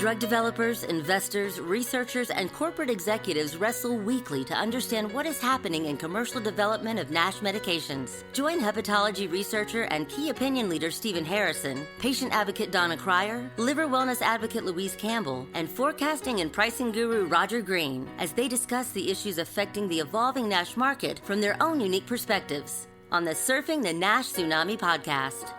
Drug developers, investors, researchers, and corporate executives wrestle weekly to understand what is happening in commercial development of NASH medications. Join hepatology researcher and key opinion leader Stephen Harrison, patient advocate Donna Cryer, liver wellness advocate Louise Campbell, and forecasting and pricing guru Roger Green as they discuss the issues affecting the evolving NASH market from their own unique perspectives on the Surfing the NASH Tsunami podcast.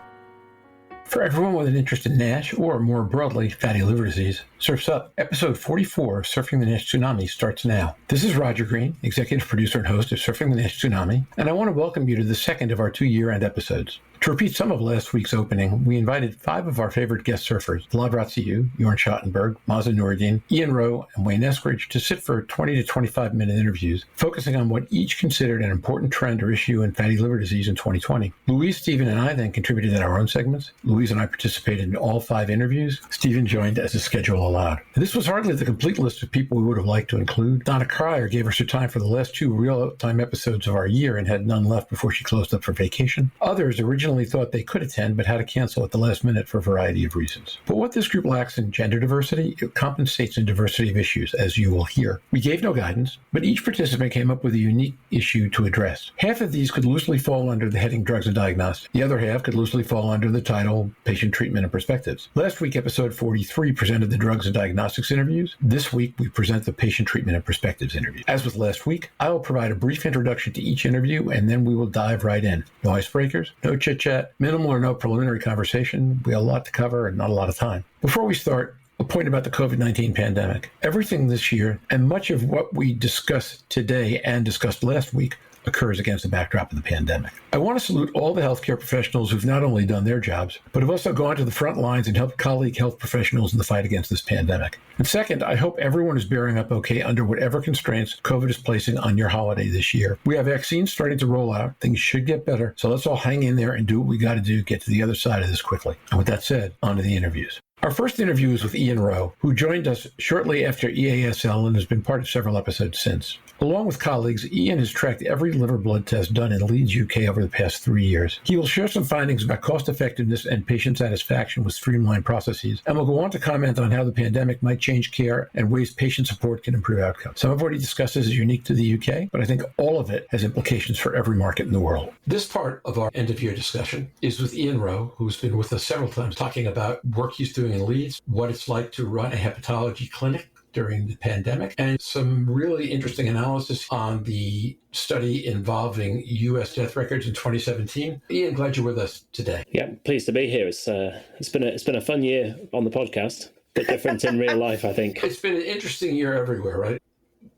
For everyone with an interest in NASH, or more broadly, fatty liver disease, Surf's Up, episode 44 of Surfing the NASH Tsunami starts now. This is Roger Green, executive producer and host of Surfing the NASH Tsunami, and I want to welcome you to the second of our 2 year-end episodes. To repeat some of last week's opening, we invited 5 of our favorite guest surfers, Vlad Ratsiu, Joern Schattenberg, Maza Noureddin, Ian Rowe, and Wayne Eskridge, to sit for 20 to 25-minute interviews, focusing on what each considered an important trend or issue in fatty liver disease in 2020. Louise, Stephen, and I then contributed in our own segments. Louise and I participated in all 5 interviews. Stephen joined as the schedule allowed. This was hardly the complete list of people we would have liked to include. Donna Cryer gave us her time for the last 2 real-time episodes of our year and had none left before she closed up for vacation. Others originally thought they could attend but had to cancel at the last minute for a variety of reasons. But what this group lacks in gender diversity, it compensates in diversity of issues, as you will hear. We gave no guidance, but each participant came up with a unique issue to address. Half of these could loosely fall under the heading Drugs and Diagnostics. The other half could loosely fall under the title Patient Treatment and Perspectives. Last week, episode 43 presented the Drugs and Diagnostics interviews. This week, we present the Patient Treatment and Perspectives interview. As with last week, I will provide a brief introduction to each interview, and then we will dive right in. No icebreakers, no chit-chat, minimal or no preliminary conversation. We have a lot to cover and not a lot of time. Before we start, a point about the COVID-19 pandemic. Everything this year, and much of what we discussed today and discussed last week, occurs against the backdrop of the pandemic. I want to salute all the healthcare professionals who've not only done their jobs, but have also gone to the front lines and helped colleague health professionals in the fight against this pandemic. And second, I hope everyone is bearing up okay under whatever constraints COVID is placing on your holiday this year. We have vaccines starting to roll out. Things should get better. So let's all hang in there and do what we got to do to get to the other side of this quickly. And with that said, on to the interviews. Our first interview is with Ian Rowe, who joined us shortly after EASL and has been part of several episodes since. Along with colleagues, Ian has tracked every liver blood test done in Leeds, UK over the past 3 years. He will share some findings about cost effectiveness and patient satisfaction with streamlined processes, and will go on to comment on how the pandemic might change care and ways patient support can improve outcomes. Some of what he discusses is unique to the UK, but I think all of it has implications for every market in the world. This part of our end-of-year discussion is with Ian Rowe, who's been with us several times, talking about work he's doing in Leeds, what it's like to run a hepatology clinic during the pandemic, and some really interesting analysis on the study involving U.S. death records in 2017. Ian, glad you're with us today. Yeah, pleased to be here. It's been a fun year on the podcast, but different in real life, I think. It's been an interesting year everywhere, right?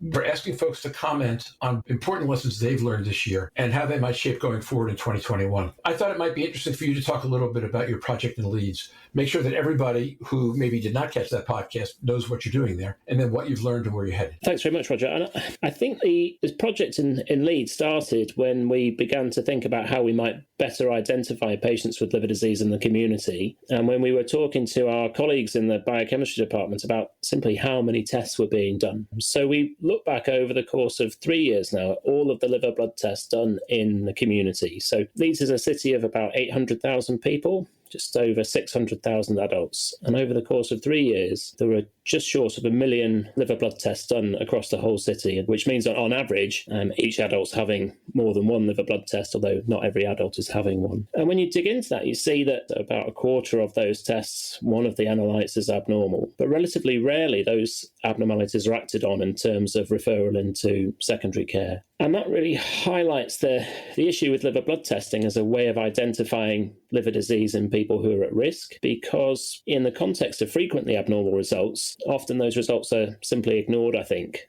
We're asking folks to comment on important lessons they've learned this year and how they might shape going forward in 2021. I thought it might be interesting for you to talk a little bit about your project in Leeds. Make sure that everybody who maybe did not catch that podcast knows what you're doing there, and then what you've learned and where you're headed. Thanks very much, Roger. And I think this project in Leeds started when we began to think about how we might better identify patients with liver disease in the community, and when we were talking to our colleagues in the biochemistry department about simply how many tests were being done. So we look back over the course of 3 years now at all of the liver blood tests done in the community. So Leeds is a city of about 800,000 people, just over 600,000 adults. And over the course of 3 years, there were just short of 1 million liver blood tests done across the whole city, which means that on average, each adult's having more than one liver blood test, although not every adult is having one. And when you dig into that, you see that about a quarter of those tests, one of the analytes is abnormal. But relatively rarely, those abnormalities are acted on in terms of referral into secondary care. And that really highlights the issue with liver blood testing as a way of identifying liver disease in people who are at risk, because in the context of frequently abnormal results, often those results are simply ignored, I think.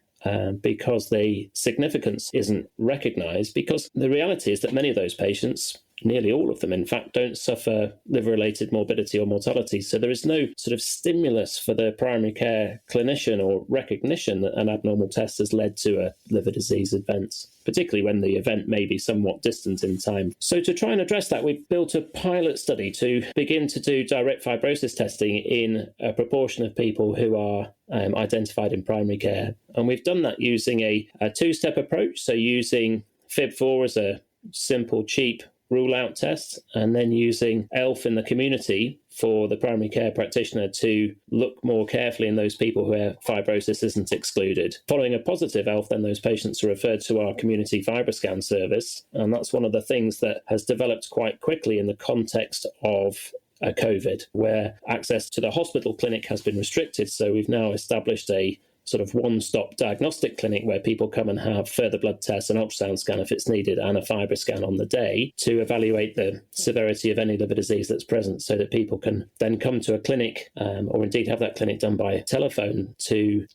Because the significance isn't recognised, because the reality is that many of those patients, nearly all of them, in fact, don't suffer liver-related morbidity or mortality. So there is no sort of stimulus for the primary care clinician or recognition that an abnormal test has led to a liver disease event, particularly when the event may be somewhat distant in time. So to try and address that, we've built a pilot study to begin to do direct fibrosis testing in a proportion of people who are identified in primary care. And we've done that using a two-step approach, so using FIB4 as a simple, cheap rule-out test, and then using ELF in the community for the primary care practitioner to look more carefully in those people where fibrosis isn't excluded. Following a positive ELF, then those patients are referred to our community Fibroscan service, and that's one of the things that has developed quite quickly in the context of COVID, where access to the hospital clinic has been restricted. So we've now established a sort of one-stop diagnostic clinic where people come and have further blood tests, an ultrasound scan if it's needed, and a Fibroscan on the day to evaluate the severity of any liver disease that's present, so that people can then come to a clinic or indeed have that clinic done by telephone to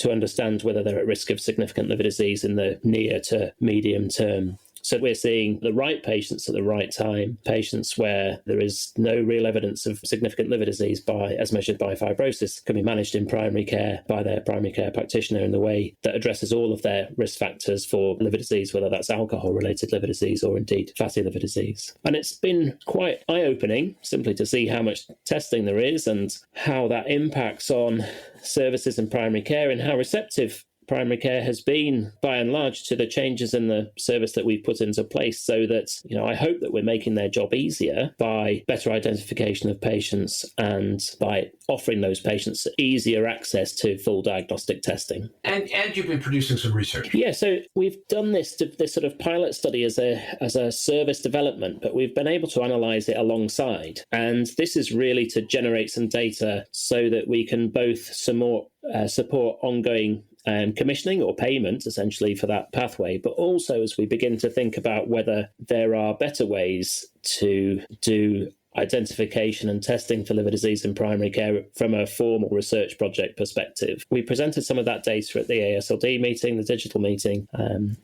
understand whether they're at risk of significant liver disease in the near to medium term. So we're seeing the right patients at the right time, patients where there is no real evidence of significant liver disease as measured by fibrosis, can be managed in primary care by their primary care practitioner in the way that addresses all of their risk factors for liver disease, whether that's alcohol-related liver disease or indeed fatty liver disease. And it's been quite eye-opening simply to see how much testing there is and how that impacts on services in primary care and how receptive primary care has been, by and large, to the changes in the service that we've put into place, so that, I hope that we're making their job easier by better identification of patients and by offering those patients easier access to full diagnostic testing. And you've been producing some research. Yeah, so we've done this sort of pilot study as a service development, but we've been able to analyse it alongside. And this is really to generate some data so that we can both support ongoing commissioning or payment, essentially, for that pathway, but also as we begin to think about whether there are better ways to do identification and testing for liver disease in primary care from a formal research project perspective. We presented some of that data at the AASLD meeting, the digital meeting,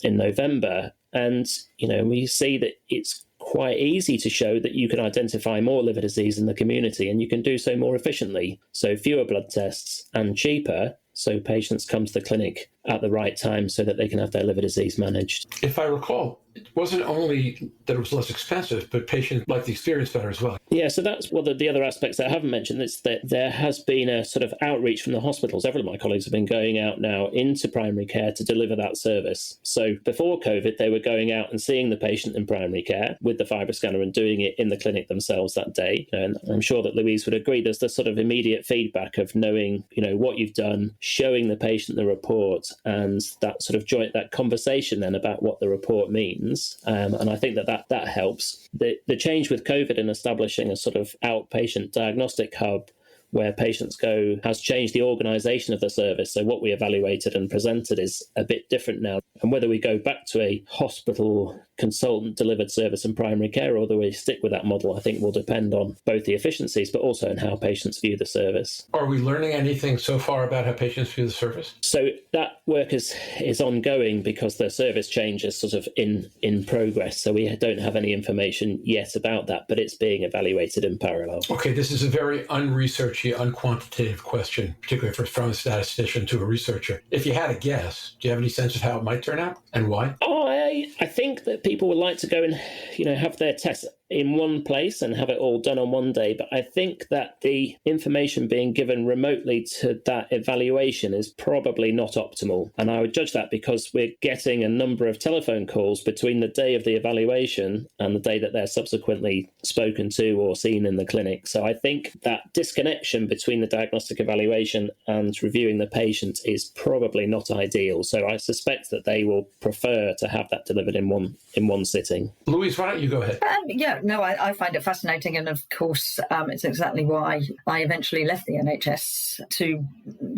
in November, and we see that it's quite easy to show that you can identify more liver disease in the community, and you can do so more efficiently. So fewer blood tests and cheaper, so patients come to the clinic at the right time so that they can have their liver disease managed. If I recall, it wasn't only that it was less expensive, but patients liked the experience better as well. Yeah, so that's one of the other aspects that I haven't mentioned, is that there has been a sort of outreach from the hospitals. Several of my colleagues have been going out now into primary care to deliver that service. So before COVID, they were going out and seeing the patient in primary care with the Fibroscanner and doing it in the clinic themselves that day. And I'm sure that Louise would agree, there's the sort of immediate feedback of knowing, what you've done, showing the patient the report, and that sort of that conversation then about what the report means. And I think that helps. The change with COVID in establishing a sort of outpatient diagnostic hub where patients go has changed the organisation of the service. So what we evaluated and presented is a bit different now. And whether we go back to a hospital consultant-delivered service in primary care or whether we stick with that model, I think will depend on both the efficiencies but also on how patients view the service. Are we learning anything so far about how patients view the service? So that work is ongoing because the service change is sort of in progress. So we don't have any information yet about that, but it's being evaluated in parallel. Okay, this is a very unresearched, unquantitative question, particularly from a statistician to a researcher. If you had a guess, do you have any sense of how it might turn out and why? I think that people would like to go and, have their tests in one place and have it all done on one day. But I think that the information being given remotely to that evaluation is probably not optimal. And I would judge that because we're getting a number of telephone calls between the day of the evaluation and the day that they're subsequently spoken to or seen in the clinic. So I think that disconnection between the diagnostic evaluation and reviewing the patient is probably not ideal. So I suspect that they will prefer to have that delivered in one sitting. Louise, why don't you go ahead? I find it fascinating, and of course it's exactly why I eventually left the NHS to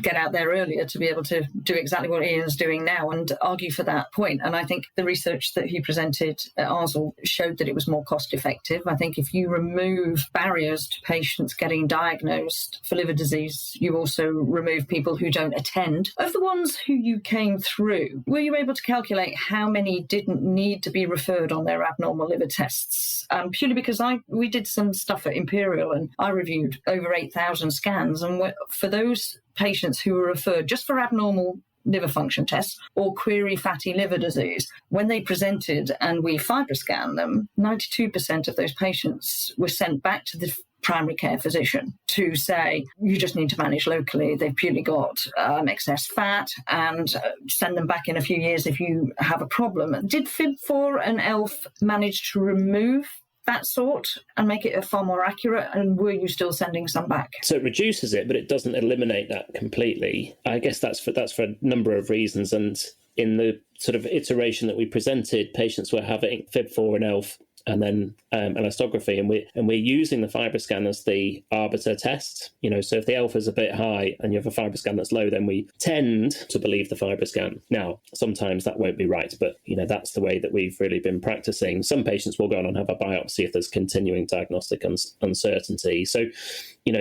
get out there earlier to be able to do exactly what Ian's doing now and argue for that point. And I think the research that he presented at ARSL showed that it was more cost effective. I think if you remove barriers to patients getting diagnosed for liver disease, you also remove people who don't attend. Of the ones who you came through, were you able to calculate how many didn't need to be referred on their abnormal liver tests? Purely because we did some stuff at Imperial and I reviewed over 8,000 scans, and for those patients who were referred just for abnormal liver function tests or query fatty liver disease, when they presented and we fibroscanned them, 92% of those patients were sent back to the primary care physician to say, you just need to manage locally. They've purely got excess fat, and send them back in a few years if you have a problem. Did FIB4 and ELF manage to remove that sort and make it far more accurate? And were you still sending some back? So it reduces it, but it doesn't eliminate that completely. I guess that's for a number of reasons. And in the sort of iteration that we presented, patients were having FIB4 and ELF and then elastography, and we're using the Fibroscan as the arbiter test. So if the alpha is a bit high and you have a Fibroscan that's low, then we tend to believe the Fibroscan. Now, sometimes that won't be right, but that's the way that we've really been practicing. Some patients will go on and have a biopsy if there's continuing diagnostic uncertainty. So,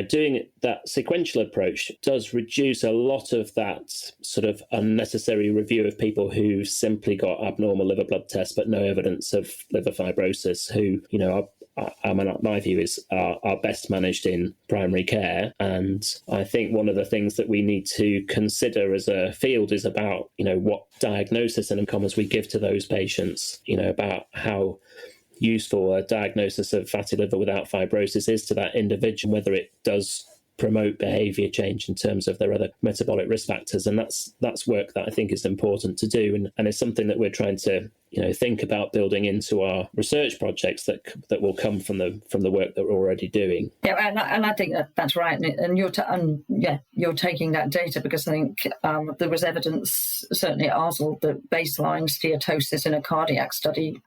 doing that sequential approach does reduce a lot of that sort of unnecessary review of people who simply got abnormal liver blood tests but no evidence of liver fibrosis, who, my view are best managed in primary care. And I think one of the things that we need to consider as a field is about, what diagnosis and outcomes we give to those patients, about how useful a diagnosis of fatty liver without fibrosis is to that individual, whether it does promote behaviour change in terms of their other metabolic risk factors. And that's work that I think is important to do, and it's something that we're trying to think about building into our research projects that will come from the work that we're already doing. Yeah, and I think that's right. And you're taking that data because I think there was evidence, certainly at ARSL, that baseline steatosis in a cardiac study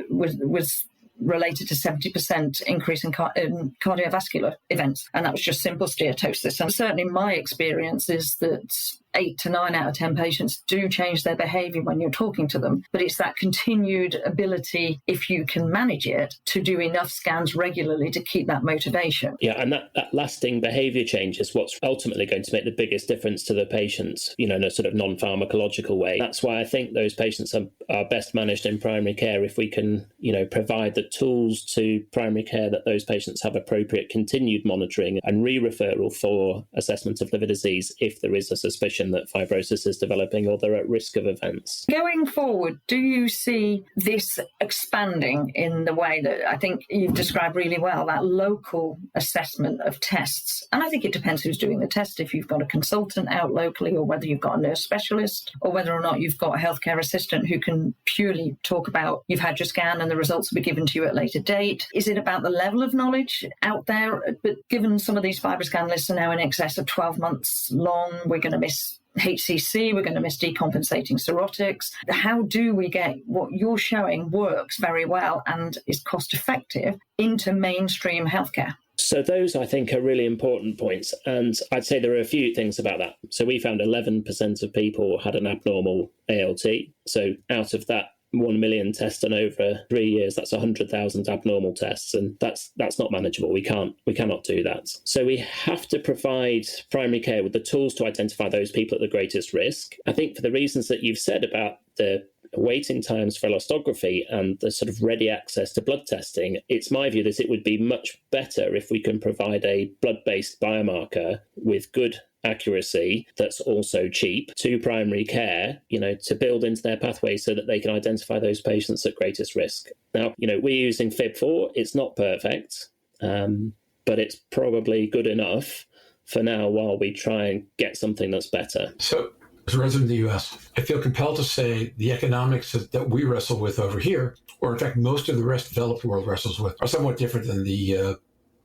was related to 70% increase in cardiovascular events. And that was just simple steatosis. And certainly my experience is that 8 to 9 out of 10 patients do change their behaviour when you're talking to them. But it's that continued ability, if you can manage it, to do enough scans regularly to keep that motivation. Yeah, and that lasting behaviour change is what's ultimately going to make the biggest difference to the patients, in a sort of non-pharmacological way. That's why I think those patients are best managed in primary care if we can, provide the tools to primary care that those patients have appropriate continued monitoring and re-referral for assessment of liver disease if there is a suspicion that fibrosis is developing or they're at risk of events. Going forward, do you see this expanding in the way that I think you've described really well, that local assessment of tests? And I think it depends who's doing the test, if you've got a consultant out locally or whether you've got a nurse specialist or whether or not you've got a healthcare assistant who can purely talk about you've had your scan and the results will be given to you at a later date. Is it about the level of knowledge out there? But given some of these Fibroscan lists are now in excess of 12 months long, we're going to miss HCC, we're going to miss decompensating cirrhotics. How do we get what you're showing works very well and is cost effective into mainstream healthcare? So those, I think, are really important points. And I'd say there are a few things about that. So we found 11% of people had an abnormal ALT. So out of that 1 million tests done over 3 years, that's 100,000 abnormal tests, and that's not manageable. We cannot do that. So we have to provide primary care with the tools to identify those people at the greatest risk. I think for the reasons that you've said about the waiting times for elastography and the sort of ready access to blood testing, it's my view that it would be much better if we can provide a blood-based biomarker with good accuracy that's also cheap to primary care, to build into their pathway so that they can identify those patients at greatest risk. Now, we're using FIB4. It's not perfect, but it's probably good enough for now while we try and get something that's better. So, as a resident of the U.S., I feel compelled to say the economics that we wrestle with over here, or in fact most of the rest of the developed world wrestles with, are somewhat different than the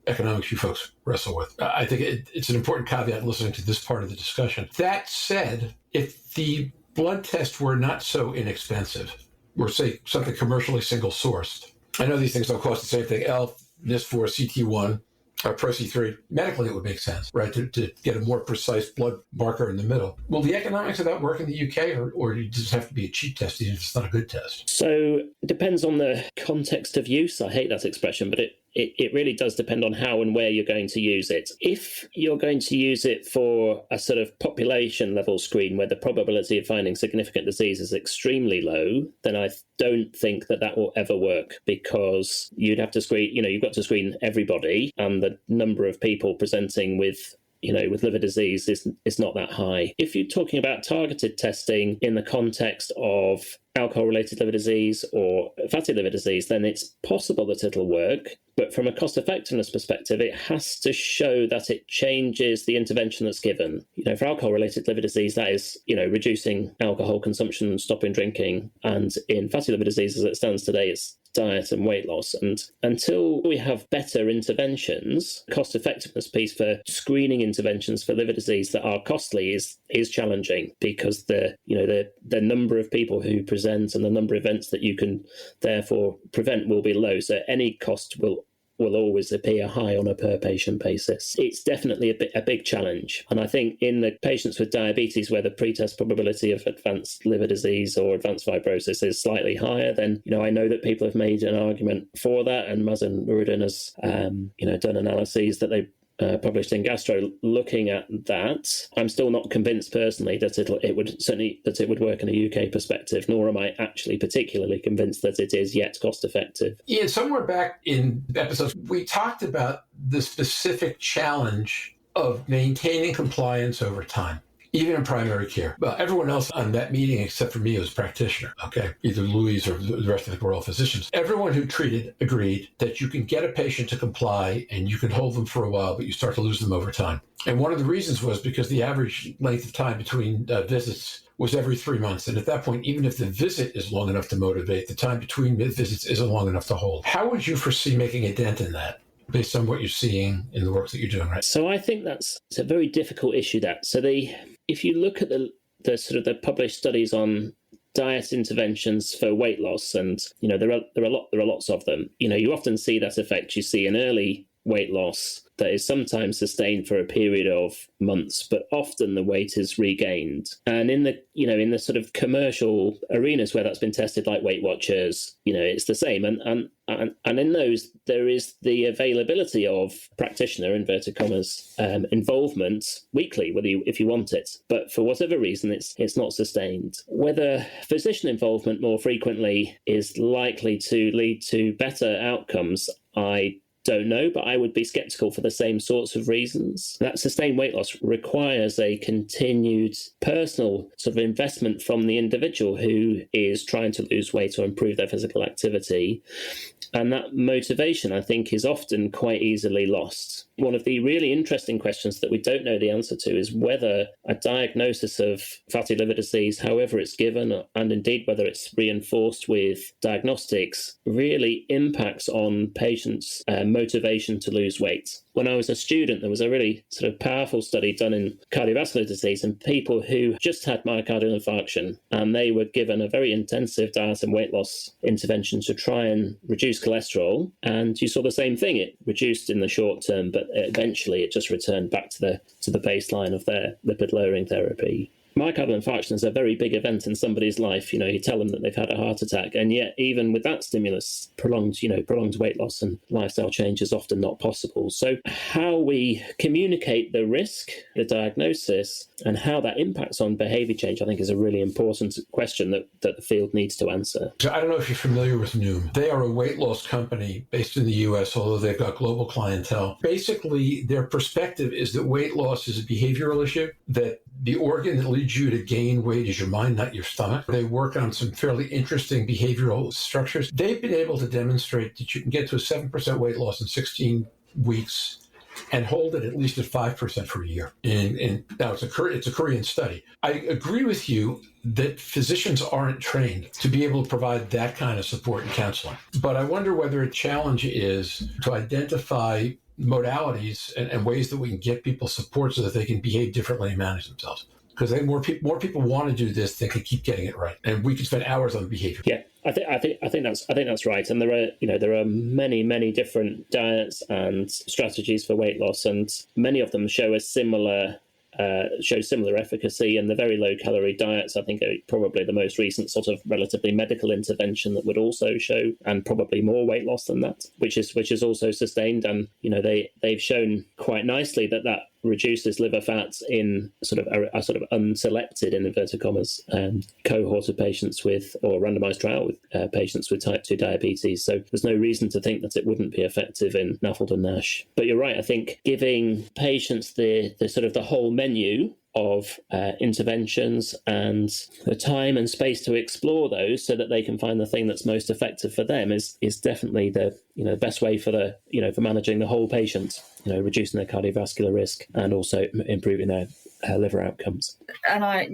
economics you folks wrestle with. I think it's an important caveat listening to this part of the discussion. That said, if the blood tests were not so inexpensive, or say something commercially single-sourced, I know these things don't cost the same thing, ELF, NIS4, CT1, or ProC3, medically it would make sense, right, to get a more precise blood marker in the middle. Will the economics of that work in the UK, or does it just have to be a cheap test even if it's not a good test? So it depends on the context of use. I hate that expression, but it really does depend on how and where you're going to use it. If you're going to use it for a sort of population level screen where the probability of finding significant disease is extremely low, then I don't think that will ever work, because you'd have to screen, you've got to screen everybody, and the number of people presenting with liver disease is not that high. If you're talking about targeted testing in the context of alcohol-related liver disease or fatty liver disease, then it's possible that it'll work. But from a cost-effectiveness perspective, it has to show that it changes the intervention that's given. For alcohol-related liver disease, that is, reducing alcohol consumption, stopping drinking. And in fatty liver disease, as it stands today, it's diet and weight loss. And until we have better interventions, cost effectiveness piece for screening interventions for liver disease that are costly is challenging, because the number of people who present and the number of events that you can therefore prevent will be low. So any cost will always appear high on a per patient basis. It's definitely a big challenge. And I think in the patients with diabetes, where the pretest probability of advanced liver disease or advanced fibrosis is slightly higher, then, I know that people have made an argument for that. And Mazen Nuruddin has, done analyses that they published in Gastro looking at that. I'm still not convinced personally that it would work in a UK perspective, nor am I actually particularly convinced that it is yet cost effective. Ian, somewhere back in episodes, we talked about the specific challenge of maintaining compliance over time, even in primary care. Well, everyone else on that meeting, except for me, was a practitioner, okay? Either Louise or the rest of the world physicians. Everyone who treated agreed that you can get a patient to comply and you can hold them for a while, but you start to lose them over time. And one of the reasons was because the average length of time between visits was every 3 months. And at that point, even if the visit is long enough to motivate, the time between visits isn't long enough to hold. How would you foresee making a dent in that, based on what you're seeing in the work that you're doing, right? So I think it's a very difficult issue, that. So if you look at the sort of the published studies on diet interventions for weight loss, and there are lots of them. You often see that effect. You see an early weight loss that is sometimes sustained for a period of months, but often the weight is regained. And in the sort of commercial arenas where that's been tested, like Weight Watchers, it's the same. And in those, there is the availability of practitioner, inverted commas, involvement weekly, if you want it. But for whatever reason, it's not sustained. Whether physician involvement more frequently is likely to lead to better outcomes, I don't know, but I would be skeptical for the same sorts of reasons. That sustained weight loss requires a continued personal sort of investment from the individual who is trying to lose weight or improve their physical activity. And that motivation, I think, is often quite easily lost. One of the really interesting questions that we don't know the answer to is whether a diagnosis of fatty liver disease, however it's given, and indeed whether it's reinforced with diagnostics, really impacts on patients' motivation to lose weight. When I was a student, there was a really sort of powerful study done in cardiovascular disease in people who just had myocardial infarction, and they were given a very intensive diet and weight loss intervention to try and reduce cholesterol. And you saw the same thing. It reduced in the short term, but eventually it just returned back to the baseline of their lipid-lowering therapy. Myocardial infarction is a very big event in somebody's life. You tell them that they've had a heart attack, and yet even with that stimulus, prolonged weight loss and lifestyle change is often not possible. So how we communicate the risk, the diagnosis, and how that impacts on behavior change, I think, is a really important question that the field needs to answer. So I don't know if you're familiar with Noom. They are a weight loss company based in the U.S., although they've got global clientele. Basically, their perspective is that weight loss is a behavioral issue, that the organ that leads you to gain weight is your mind, not your stomach. They work on some fairly interesting behavioral structures. They've been able to demonstrate that you can get to a 7% weight loss in 16 weeks and hold it at least at 5% for a year. And now it's a Korean study. I agree with you that physicians aren't trained to be able to provide that kind of support and counseling. But I wonder whether a challenge is to identify modalities and ways that we can get people support so that they can behave differently and manage themselves. Because more people want to do this than can keep getting it right, and we could spend hours on behavior. Yeah, I think that's right. And there are many different diets and strategies for weight loss, and many of them show similar efficacy. And the very low calorie diets, I think, are probably the most recent sort of relatively medical intervention that would also show, and probably more weight loss than that, which is also sustained. And they've shown quite nicely that reduces liver fat in a sort of unselected, in inverted commas, cohort of patients with, or randomized trial with patients with type 2 diabetes. So there's no reason to think that it wouldn't be effective in NAFLD and NASH. But you're right, I think giving patients the sort of the whole menu of interventions and the time and space to explore those so that they can find the thing that's most effective for them is definitely the best way for for managing the whole patient, reducing their cardiovascular risk and also improving their liver outcomes. And I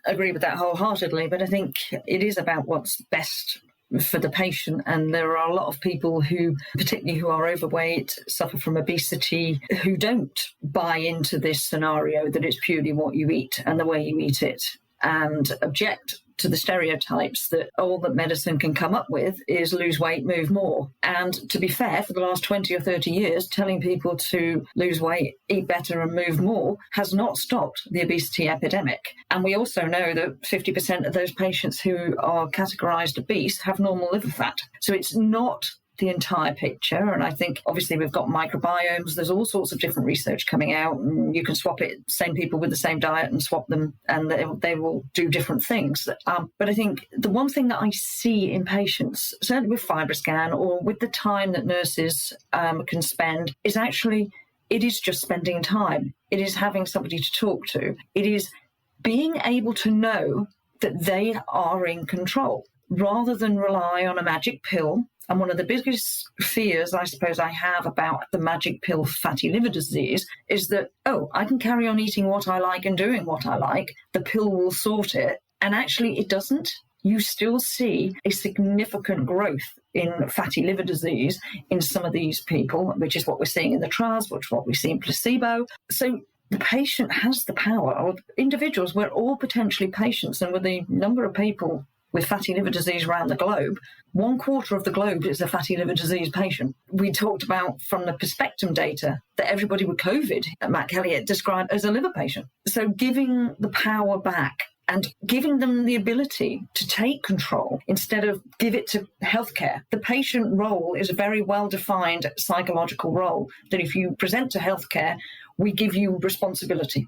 agree with that wholeheartedly, but I think it is about what's best for the patient. And there are a lot of people who, particularly who are overweight, suffer from obesity, who don't buy into this scenario that it's purely what you eat and the way you eat it, and object to the stereotypes that all that medicine can come up with is lose weight, move more. And to be fair, for the last 20 or 30 years, telling people to lose weight, eat better and move more has not stopped the obesity epidemic. And we also know that 50% of those patients who are categorized obese have normal liver fat. So it's not the entire picture. And I think obviously we've got microbiomes. There's all sorts of different research coming out, and you can swap it, same people with the same diet and swap them, and they will do different things. But I think the one thing that I see in patients, certainly with Fibroscan or with the time that nurses can spend, is actually, it is just spending time. It is having somebody to talk to. It is being able to know that they are in control rather than rely on a magic pill. And one of the biggest fears, I suppose, I have about the magic pill fatty liver disease is that, I can carry on eating what I like and doing what I like. The pill will sort it. And actually, it doesn't. You still see a significant growth in fatty liver disease in some of these people, which is what we're seeing in the trials, which is what we see in placebo. So the patient has the power, or individuals, we're all potentially patients. And with the number of people with fatty liver disease around the globe, 1/4 of the globe is a fatty liver disease patient. We talked about from the Perspectum data that everybody with COVID, Matt Elliott described as a liver patient. So giving the power back and giving them the ability to take control instead of give it to healthcare. The patient role is a very well-defined psychological role that if you present to healthcare, we give you responsibility.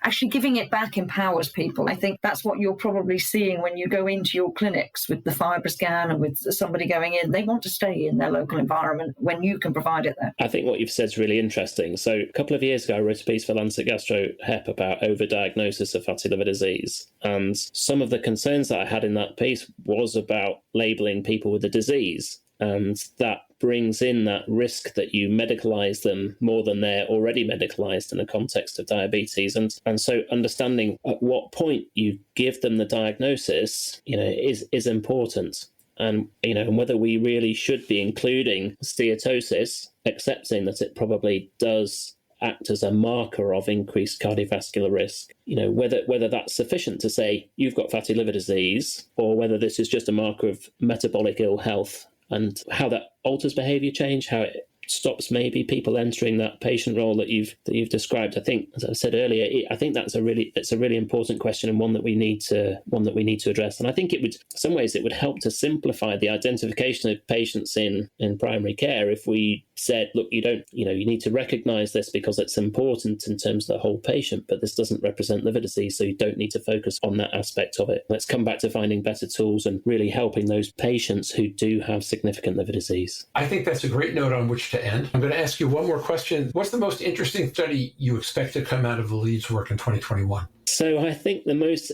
Actually giving it back empowers people. I think that's what you're probably seeing when you go into your clinics with the Fibroscan and with somebody going in. They want to stay in their local environment when you can provide it there. I think what you've said is really interesting. So a couple of years ago, I wrote a piece for Lancet Gastro Hep about overdiagnosis of fatty liver disease. And some of the concerns that I had in that piece was about labelling people with the disease. And that brings in that risk that you medicalise them more than they're already medicalised in the context of diabetes. And so understanding at what point you give them the diagnosis, is important. And, and whether we really should be including steatosis, accepting that it probably does act as a marker of increased cardiovascular risk, whether that's sufficient to say you've got fatty liver disease, or whether this is just a marker of metabolic ill health, and how that alters behaviour change, how it stops maybe people entering that patient role that you've described. I think, as I said earlier, I think it's a really important question, and one that we need to address. And I think in some ways it would help to simplify the identification of patients in primary care if we said, look, you need to recognise this because it's important in terms of the whole patient, but this doesn't represent liver disease, so you don't need to focus on that aspect of it. Let's come back to finding better tools and really helping those patients who do have significant liver disease. I think that's a great note on which to end. I'm going to ask you one more question. What's the most interesting study you expect to come out of the Leeds work in 2021? So I think the most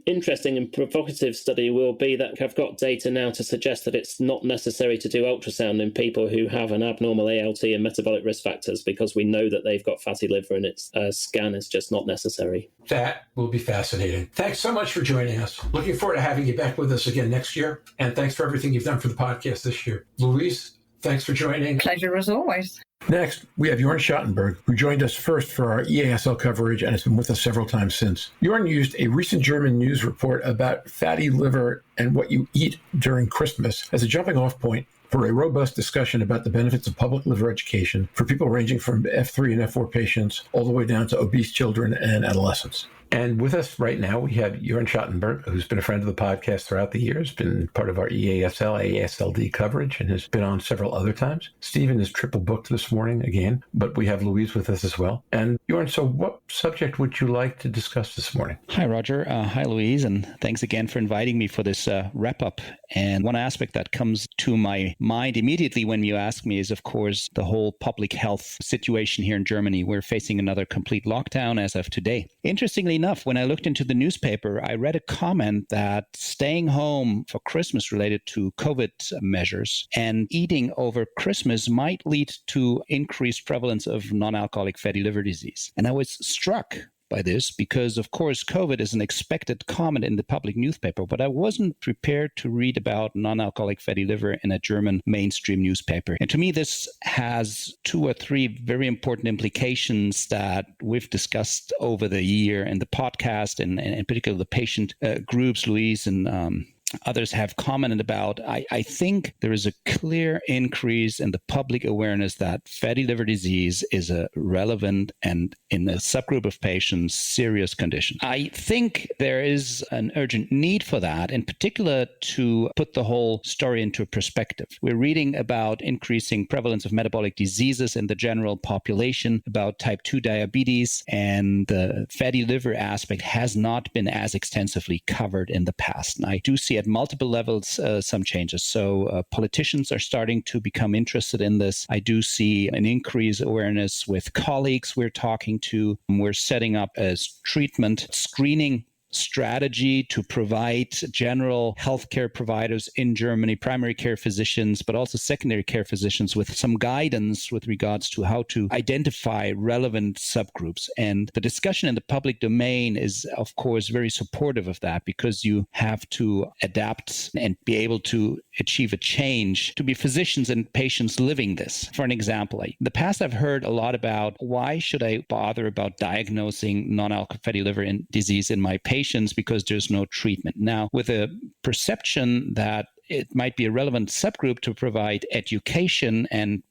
interesting and provocative study will be that I've got data now to suggest that it's not necessary to do ultrasound in people who have an abnormal ALT and metabolic risk factors, because we know that they've got fatty liver and its scan is just not necessary. That will be fascinating. Thanks so much for joining us. Looking forward to having you back with us again next year. And thanks for everything you've done for the podcast this year. Louise, thanks for joining. Pleasure as always. Next, we have Joern Schattenberg, who joined us first for our EASL coverage and has been with us several times since. Joern used a recent German news report about fatty liver and what you eat during Christmas as a jumping-off point for a robust discussion about the benefits of public liver education for people ranging from F3 and F4 patients all the way down to obese children and adolescents. And with us right now, we have Joern Schattenberg, who's been a friend of the podcast throughout the years, been part of our EASL, ASLD coverage, and has been on several other times. Stephen is triple booked this morning again, but we have Louise with us as well. And Joern, so what subject would you like to discuss this morning? Hi, Roger. Hi, Louise. And thanks again for inviting me for this wrap-up. And one aspect that comes to my mind immediately when you ask me is, of course, the whole public health situation here in Germany. We're facing another complete lockdown as of today. Interestingly enough, when I looked into the newspaper, I read a comment that staying home for Christmas related to COVID measures and eating over Christmas might lead to increased prevalence of non-alcoholic fatty liver disease. And I was struck by this because, of course, COVID is an expected comment in the public newspaper, but I wasn't prepared to read about non-alcoholic fatty liver in a German mainstream newspaper. And to me, this has 2 or 3 very important implications that we've discussed over the year in the podcast, and in particular the patient groups, Louise and others have commented about. I think there is a clear increase in the public awareness that fatty liver disease is a relevant and, in a subgroup of patients, serious condition. I think there is an urgent need for that, in particular to put the whole story into perspective. We're reading about increasing prevalence of metabolic diseases in the general population, about type 2 diabetes, and the fatty liver aspect has not been as extensively covered in the past. And I do see at multiple levels some changes. So politicians are starting to become interested in this. I do see an increased awareness with colleagues we're talking to. We're setting up a treatment screening strategy to provide general healthcare providers in Germany, primary care physicians, but also secondary care physicians with some guidance with regards to how to identify relevant subgroups. And the discussion in the public domain is, of course, very supportive of that because you have to adapt and be able to achieve a change to be physicians and patients living this. For an example, in the past, I've heard a lot about why should I bother about diagnosing non-alcoholic fatty liver disease in my patients because there's no treatment. Now, with a perception that it might be a relevant subgroup to provide education and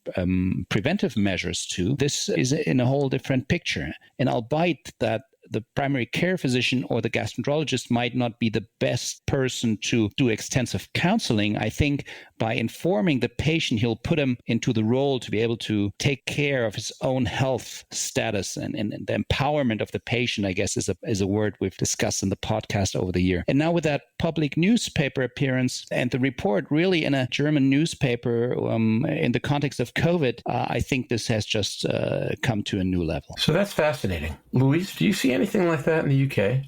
preventive measures to, this is in a whole different picture. And albeit that the primary care physician or the gastroenterologist might not be the best person to do extensive counseling, I think by informing the patient, he'll put him into the role to be able to take care of his own health status, and the empowerment of the patient, I guess, is a word we've discussed in the podcast over the year. And now with that public newspaper appearance and the report really in a German newspaper in the context of COVID, I think this has just come to a new level. So that's fascinating. Louise, do you see anything like that in the UK?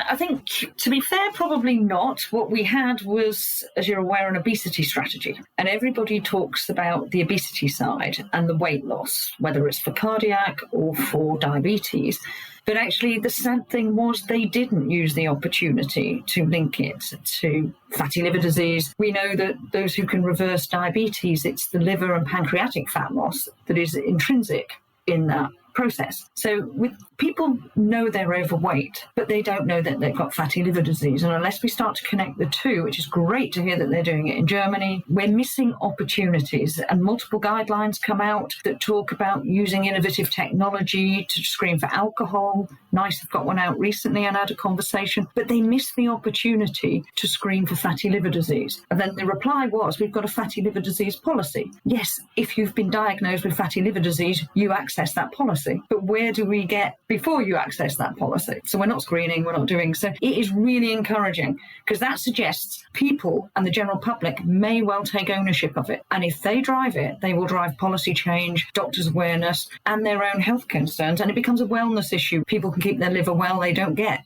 I think, to be fair, probably not. What we had was, as you're aware, an obesity strategy. And everybody talks about the obesity side and the weight loss, whether it's for cardiac or for diabetes. But actually, the sad thing was they didn't use the opportunity to link it to fatty liver disease. We know that those who can reverse diabetes, it's the liver and pancreatic fat loss that is intrinsic in that process. So with people know they're overweight, but they don't know that they've got fatty liver disease. And unless we start to connect the two, which is great to hear that they're doing it in Germany, we're missing opportunities. And multiple guidelines come out that talk about using innovative technology to screen for alcohol. NICE have got one out recently and had a conversation, but they miss the opportunity to screen for fatty liver disease. And then the reply was, we've got a fatty liver disease policy. Yes, if you've been diagnosed with fatty liver disease, you access that policy. But where do we get before you access that policy? So we're not screening, we're not doing. So it is really encouraging because that suggests people and the general public may well take ownership of it. And if they drive it, they will drive policy change, doctors' awareness, and their own health concerns. And it becomes a wellness issue. People can keep their liver well, they don't get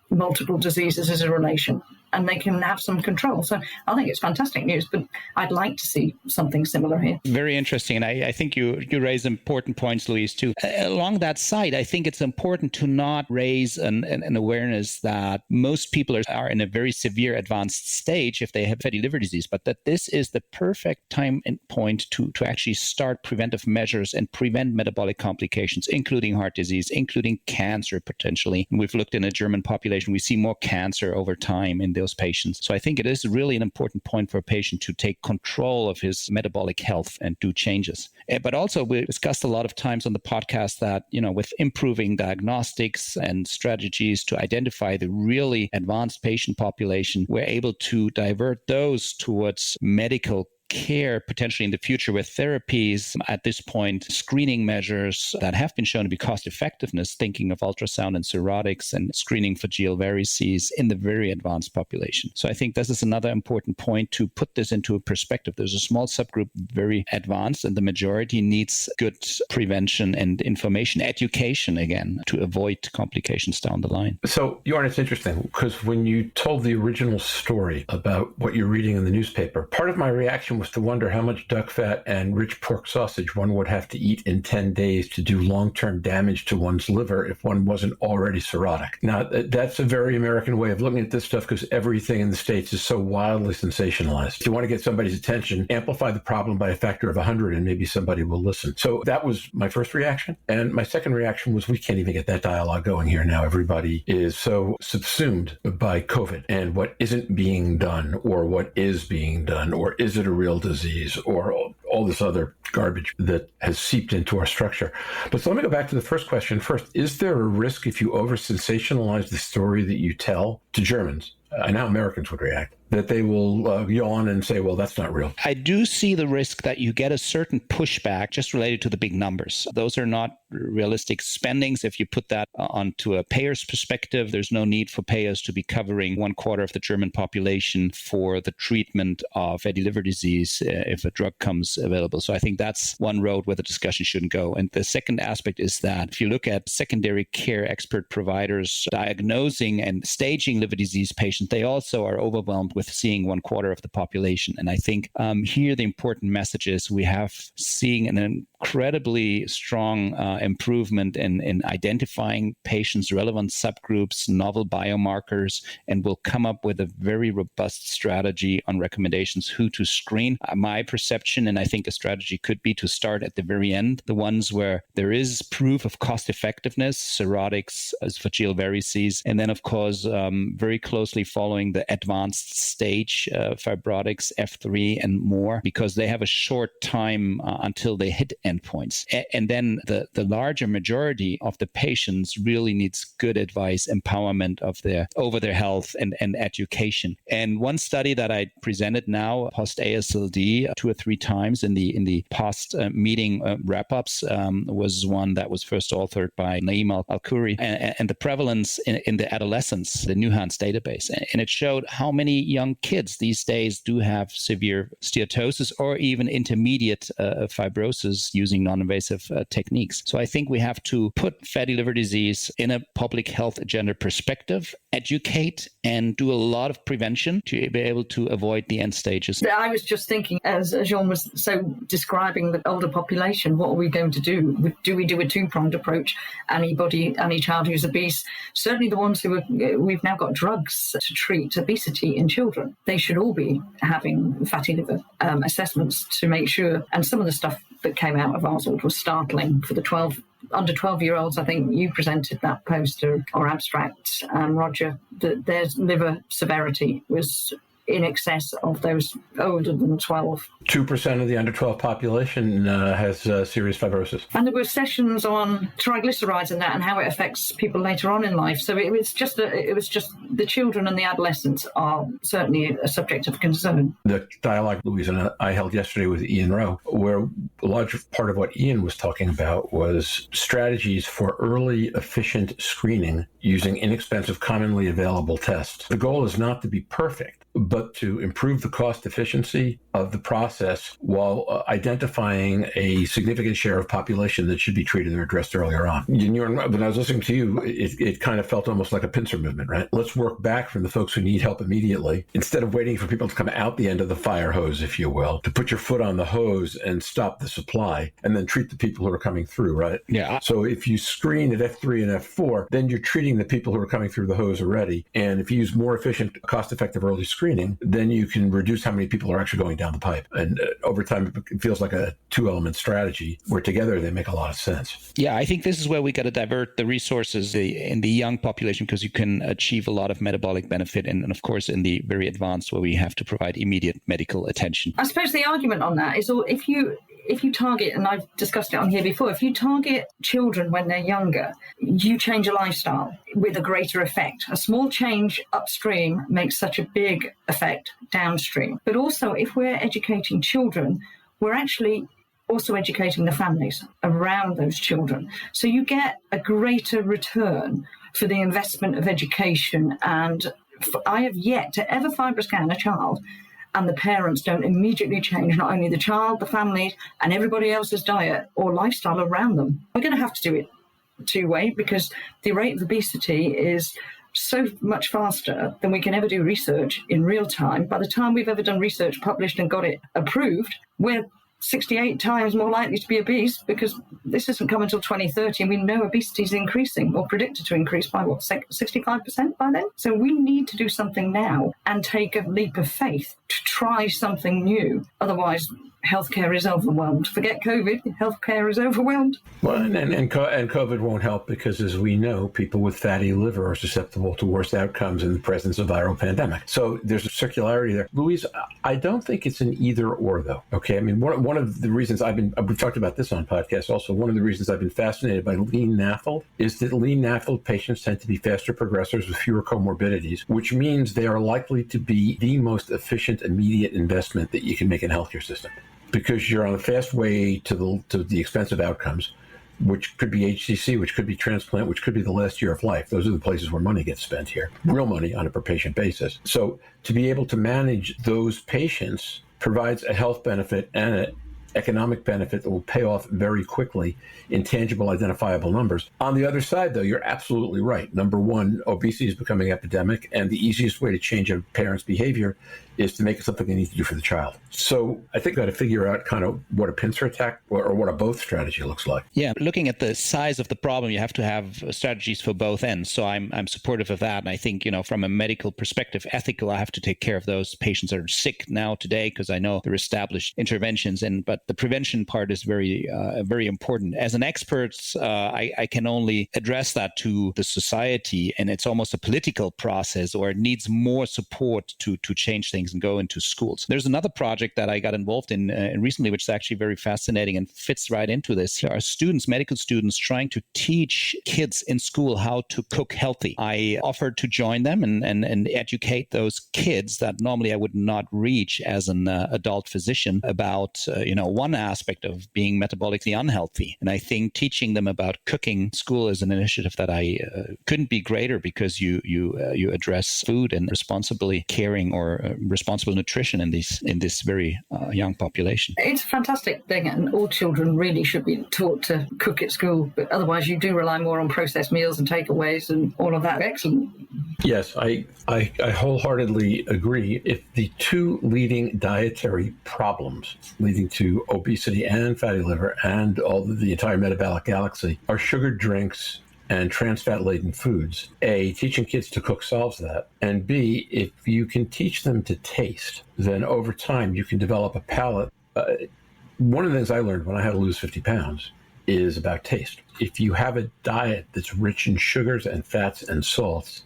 multiple diseases as a relation, and they can have some control. So I think it's fantastic news, but I'd like to see something similar here. Very interesting. And I think you raise important points, Louise, too. Along that side, I think it's important to not raise an awareness that most people are in a very severe advanced stage if they have fatty liver disease, but that this is the perfect time and point to actually start preventive measures and prevent metabolic complications, including heart disease, including cancer potentially. And we've looked in a German population, we see more cancer over time in those patients. So I think it is really an important point for a patient to take control of his metabolic health and do changes. But also we discussed a lot of times on the podcast that, with improving diagnostics and strategies to identify the really advanced patient population, we're able to divert those towards medical care potentially in the future with therapies. At this point, screening measures that have been shown to be cost effectiveness, thinking of ultrasound and cirrhotics and screening for GL varices in the very advanced population. So I think this is another important point to put this into a perspective. There's a small subgroup very advanced, and the majority needs good prevention and information, education again, to avoid complications down the line. So, Yorn, it's interesting because when you told the original story about what you're reading in the newspaper, part of my reaction was to wonder how much duck fat and rich pork sausage one would have to eat in 10 days to do long-term damage to one's liver if one wasn't already cirrhotic. Now, that's a very American way of looking at this stuff because everything in the States is so wildly sensationalized. If you want to get somebody's attention, amplify the problem by a factor of 100 and maybe somebody will listen. So that was my first reaction. And my second reaction was we can't even get that dialogue going here now. Everybody is so subsumed by COVID and what isn't being done or what is being done, or is it a real disease, or all this other garbage that has seeped into our structure. But so let me go back to the first question first. Is there a risk if you over-sensationalize the story that you tell to Germans? I know Americans would react, that they will yawn and say, well, that's not real. I do see the risk that you get a certain pushback just related to the big numbers. Those are not realistic spendings. If you put that onto a payer's perspective, there's no need for payers to be covering 1/4 of the German population for the treatment of fatty liver disease if a drug comes available. So I think that's one road where the discussion shouldn't go. And the second aspect is that if you look at secondary care expert providers diagnosing and staging liver disease patients, they also are overwhelmed with seeing 1/4 of the population. And I think here the important message is we have seeing an incredibly strong improvement in identifying patients, relevant subgroups, novel biomarkers, and we'll come up with a very robust strategy on recommendations who to screen. My perception, and I think a strategy could be to start at the very end, the ones where there is proof of cost effectiveness, cirrhotics, esophageal varices, and then of course very closely following the advanced stage fibrotics, F3 and more, because they have a short time until they hit endpoints. And then the larger majority of the patients really needs good advice, empowerment of over their health and education. And one study that I presented now post ASLD 2 or 3 times in the past meeting wrap-ups was one that was first authored by Naeem Al-Khoury, and the prevalence in the adolescents, the Nuhans database. And it showed how many young kids these days do have severe steatosis or even intermediate fibrosis using non-invasive techniques. So I think we have to put fatty liver disease in a public health agenda perspective, educate, and do a lot of prevention to be able to avoid the end stages. I was just thinking, as Joern was so describing the older population, what are we going to do? Do we do a 2-pronged approach? Any child who's obese, certainly the ones we've now got drugs to treat obesity in children. They should all be having fatty liver assessments to make sure. And some of the stuff that came out of ARSLD was startling for the under 12-year-olds. I think you presented that poster or abstract, Roger, that their liver severity was in excess of those older than 12. 2% of the under 12 population has serious fibrosis. And there were sessions on triglycerides and that, and how it affects people later on in life. So it was just the children and the adolescents are certainly a subject of concern. The dialogue Louise and I held yesterday with Ian Rowe, where a large part of what Ian was talking about was strategies for early, efficient screening using inexpensive, commonly available tests. The goal is not to be perfect, but to improve the cost efficiency of the process while identifying a significant share of population that should be treated or addressed earlier on. When I was listening to you, it kind of felt almost like a pincer movement, right? Let's work back from the folks who need help immediately, instead of waiting for people to come out the end of the fire hose, if you will, to put your foot on the hose and stop the supply, and then treat the people who are coming through, right? Yeah. So if you screen at F3 and F4, then you're treating the people who are coming through the hose already. And if you use more efficient, cost-effective early screening, then you can reduce how many people are actually going down the pipe. And over time, it feels like a 2-element strategy where together they make a lot of sense. Yeah, I think this is where we got to divert the resources in the young population, because you can achieve a lot of metabolic benefit. And of course, in the very advanced, where we have to provide immediate medical attention. I suppose the argument on that is if you target, and I've discussed it on here before, if you target children when they're younger, you change a lifestyle with a greater effect. A small change upstream makes such a big effect downstream. But also, if we're educating children, we're actually also educating the families around those children. So you get a greater return for the investment of education. And I have yet to ever Fibroscan a child and the parents don't immediately change not only the child, the family, and everybody else's diet or lifestyle around them. We're going to have to do it 2-way, because the rate of obesity is so much faster than we can ever do research in real time. By the time we've ever done research, published and got it approved, we're 68 times more likely to be obese, because this doesn't come until 2030, and we know obesity is increasing, or predicted to increase by 65% by then? So we need to do something now and take a leap of faith to try something new. Otherwise, healthcare is overwhelmed. Forget COVID, healthcare is overwhelmed. Well, and COVID won't help, because, as we know, people with fatty liver are susceptible to worse outcomes in the presence of viral pandemic. So there's a circularity there. Louise, I don't think it's an either or, though. Okay, I mean, one of the reasons we've talked about this on podcasts also, one of the reasons I've been fascinated by lean NAFLD is that lean NAFLD patients tend to be faster progressors with fewer comorbidities, which means they are likely to be the most efficient immediate investment that you can make in a healthcare system, because you're on a fast way to the expensive outcomes, which could be HCC, which could be transplant, which could be the last year of life. Those are the places where money gets spent here, real money on a per patient basis. So to be able to manage those patients provides a health benefit and an economic benefit that will pay off very quickly in tangible, identifiable numbers. On the other side, though, you're absolutely right. Number one, obesity is becoming epidemic, and the easiest way to change a parent's behavior is to make it something they need to do for the child. So I think we've got to figure out kind of what a pincer attack or what a both strategy looks like. Yeah, looking at the size of the problem, you have to have strategies for both ends. So I'm supportive of that. And I think, from a medical perspective, ethical, I have to take care of those patients that are sick now today, because I know there are established interventions, but the prevention part is very, very important. As an expert, I can only address that to the society, and it's almost a political process, or it needs more support to change things and go into schools. There's another project that I got involved in recently, which is actually very fascinating and fits right into this. There are students, medical students, trying to teach kids in school how to cook healthy. I offered to join them and educate those kids that normally I would not reach as an adult physician about, one aspect of being metabolically unhealthy. And I think teaching them about cooking school is an initiative that I couldn't be greater, because you address food and responsibly caring or responsible nutrition in this very young population. It's a fantastic thing, and all children really should be taught to cook at school, but otherwise you do rely more on processed meals and takeaways and all of that. Excellent. Yes, I wholeheartedly agree. If the two leading dietary problems leading to obesity and fatty liver and all the entire metabolic galaxy are sugar drinks and trans fat-laden foods, A, teaching kids to cook solves that, and B, if you can teach them to taste, then over time you can develop a palate. One of the things I learned when I had to lose 50 pounds is about taste. If you have a diet that's rich in sugars and fats and salts,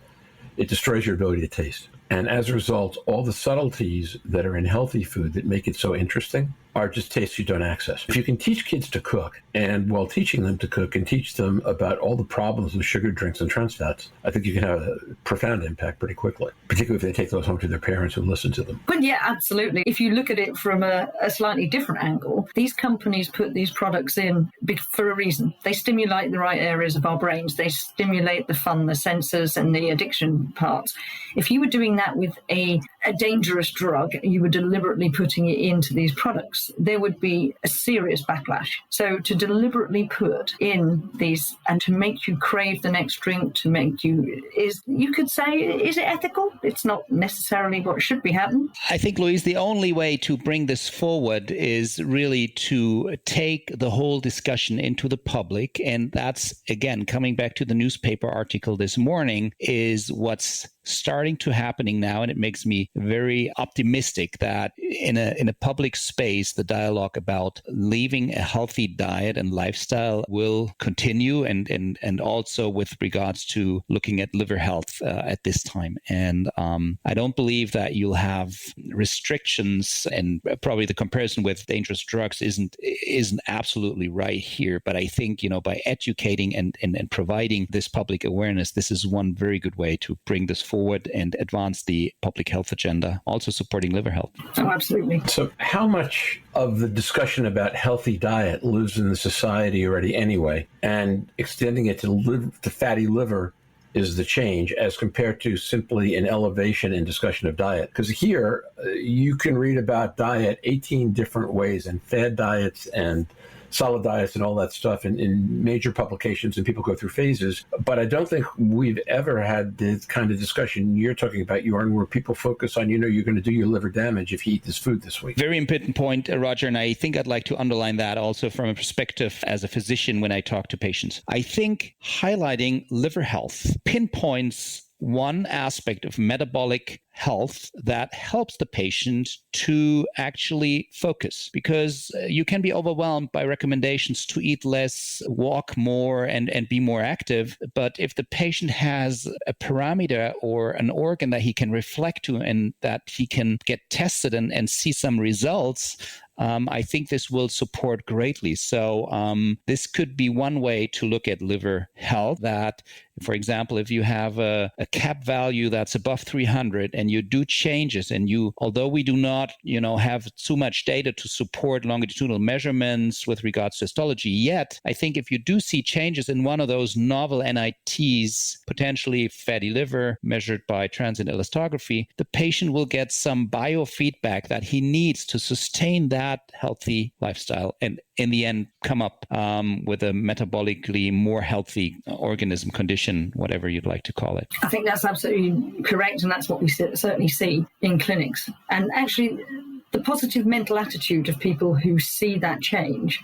it destroys your ability to taste. And as a result, all the subtleties that are in healthy food that make it so interesting are just tastes you don't access. If you can teach kids to cook, and while teaching them to cook, and teach them about all the problems with sugar drinks and trans fats, I think you can have a profound impact pretty quickly, particularly if they take those home to their parents and listen to them. But yeah, absolutely. If you look at it from a slightly different angle, these companies put these products in for a reason. They stimulate the right areas of our brains. They stimulate the fun, the sensors, and the addiction parts. If you were doing that with a dangerous drug, you were deliberately putting it into these products, there would be a serious backlash. So to deliberately put in these and to make you crave the next drink, to make you, you could say, is it ethical? It's not necessarily what should be happening. I think, Louise, the only way to bring this forward is really to take the whole discussion into the public. And that's, again, coming back to the newspaper article this morning, is what's starting to happening now, and it makes me very optimistic that in a public space, the dialogue about leaving a healthy diet and lifestyle will continue, and also with regards to looking at liver health at this time. And I don't believe that you'll have restrictions, and probably the comparison with dangerous drugs isn't absolutely right here. But I think, by educating and providing this public awareness, this is one very good way to bring this forward and advance the public health agenda, also supporting liver health. Oh, absolutely. So how much of the discussion about healthy diet lives in the society already anyway, and extending it to fatty liver is the change as compared to simply an elevation in discussion of diet? Because here you can read about diet 18 different ways, and fad diets and solid diets and all that stuff in major publications, and people go through phases. But I don't think we've ever had the kind of discussion you're talking about, Yorn, where people focus on, you're going to do your liver damage if you eat this food this week. Very important point, Roger, and I think I'd like to underline that also from a perspective as a physician when I talk to patients. I think highlighting liver health pinpoints one aspect of metabolic health that helps the patient to actually focus, because you can be overwhelmed by recommendations to eat less, walk more, and be more active. But if the patient has a parameter or an organ that he can reflect to and that he can get tested and see some results, I think this will support greatly. So this could be one way to look at liver health, that, for example, if you have a CAP value that's above 300 and you do changes, and although we do not, have too much data to support longitudinal measurements with regards to histology yet, I think if you do see changes in one of those novel NITs, potentially fatty liver measured by transient elastography, the patient will get some biofeedback that he needs to sustain that healthy lifestyle and in the end come up with a metabolically more healthy organism, condition, whatever you'd like to call it. I think that's absolutely correct, and that's what we certainly see in clinics. And actually, the positive mental attitude of people who see that change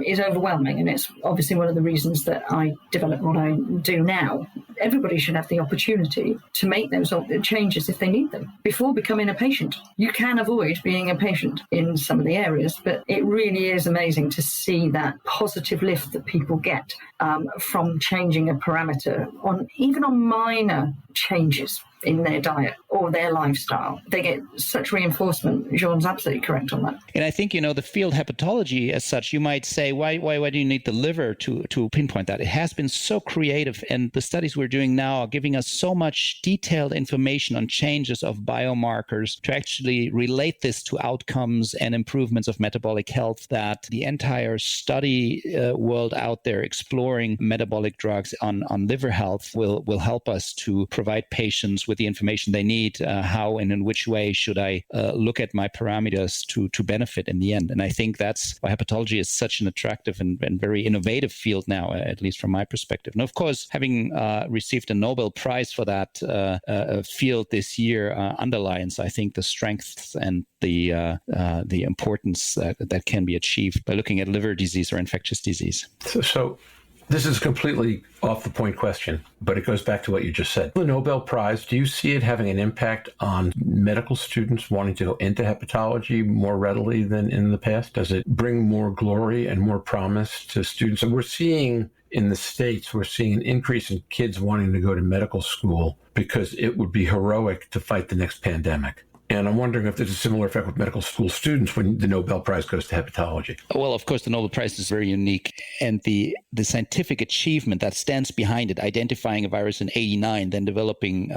is overwhelming, and it's obviously one of the reasons that I develop what I do now. Everybody should have the opportunity to make those changes if they need them before becoming a patient. You can avoid being a patient in some of the areas, but it really is amazing to see that positive lift that people get from changing a parameter even on minor changes in their diet or their lifestyle. They get such reinforcement. Joern's absolutely correct on that. And I think, the field hepatology as such, you might say, why do you need the liver to pinpoint that? It has been so creative, and the studies we're doing now are giving us so much detailed information on changes of biomarkers to actually relate this to outcomes and improvements of metabolic health, that the entire study world out there exploring metabolic drugs on liver health will help us to provide patients with the information they need. How and in which way should I look at my parameters to benefit in the end? And I think that's why hepatology is such an attractive and very innovative field now, at least from my perspective. And of course, having received a Nobel Prize for that field this year underlines, I think, the strengths and the importance that can be achieved by looking at liver disease or infectious disease. So this is a completely off the point question, but it goes back to what you just said. The Nobel Prize, do you see it having an impact on medical students wanting to go into hepatology more readily than in the past? Does it bring more glory and more promise to students? And we're seeing in the States, we're seeing an increase in kids wanting to go to medical school because it would be heroic to fight the next pandemic. And I'm wondering if there's a similar effect with medical school students when the Nobel Prize goes to hepatology. Well, of course, the Nobel Prize is very unique. And the scientific achievement that stands behind it, identifying a virus in 1989, then developing,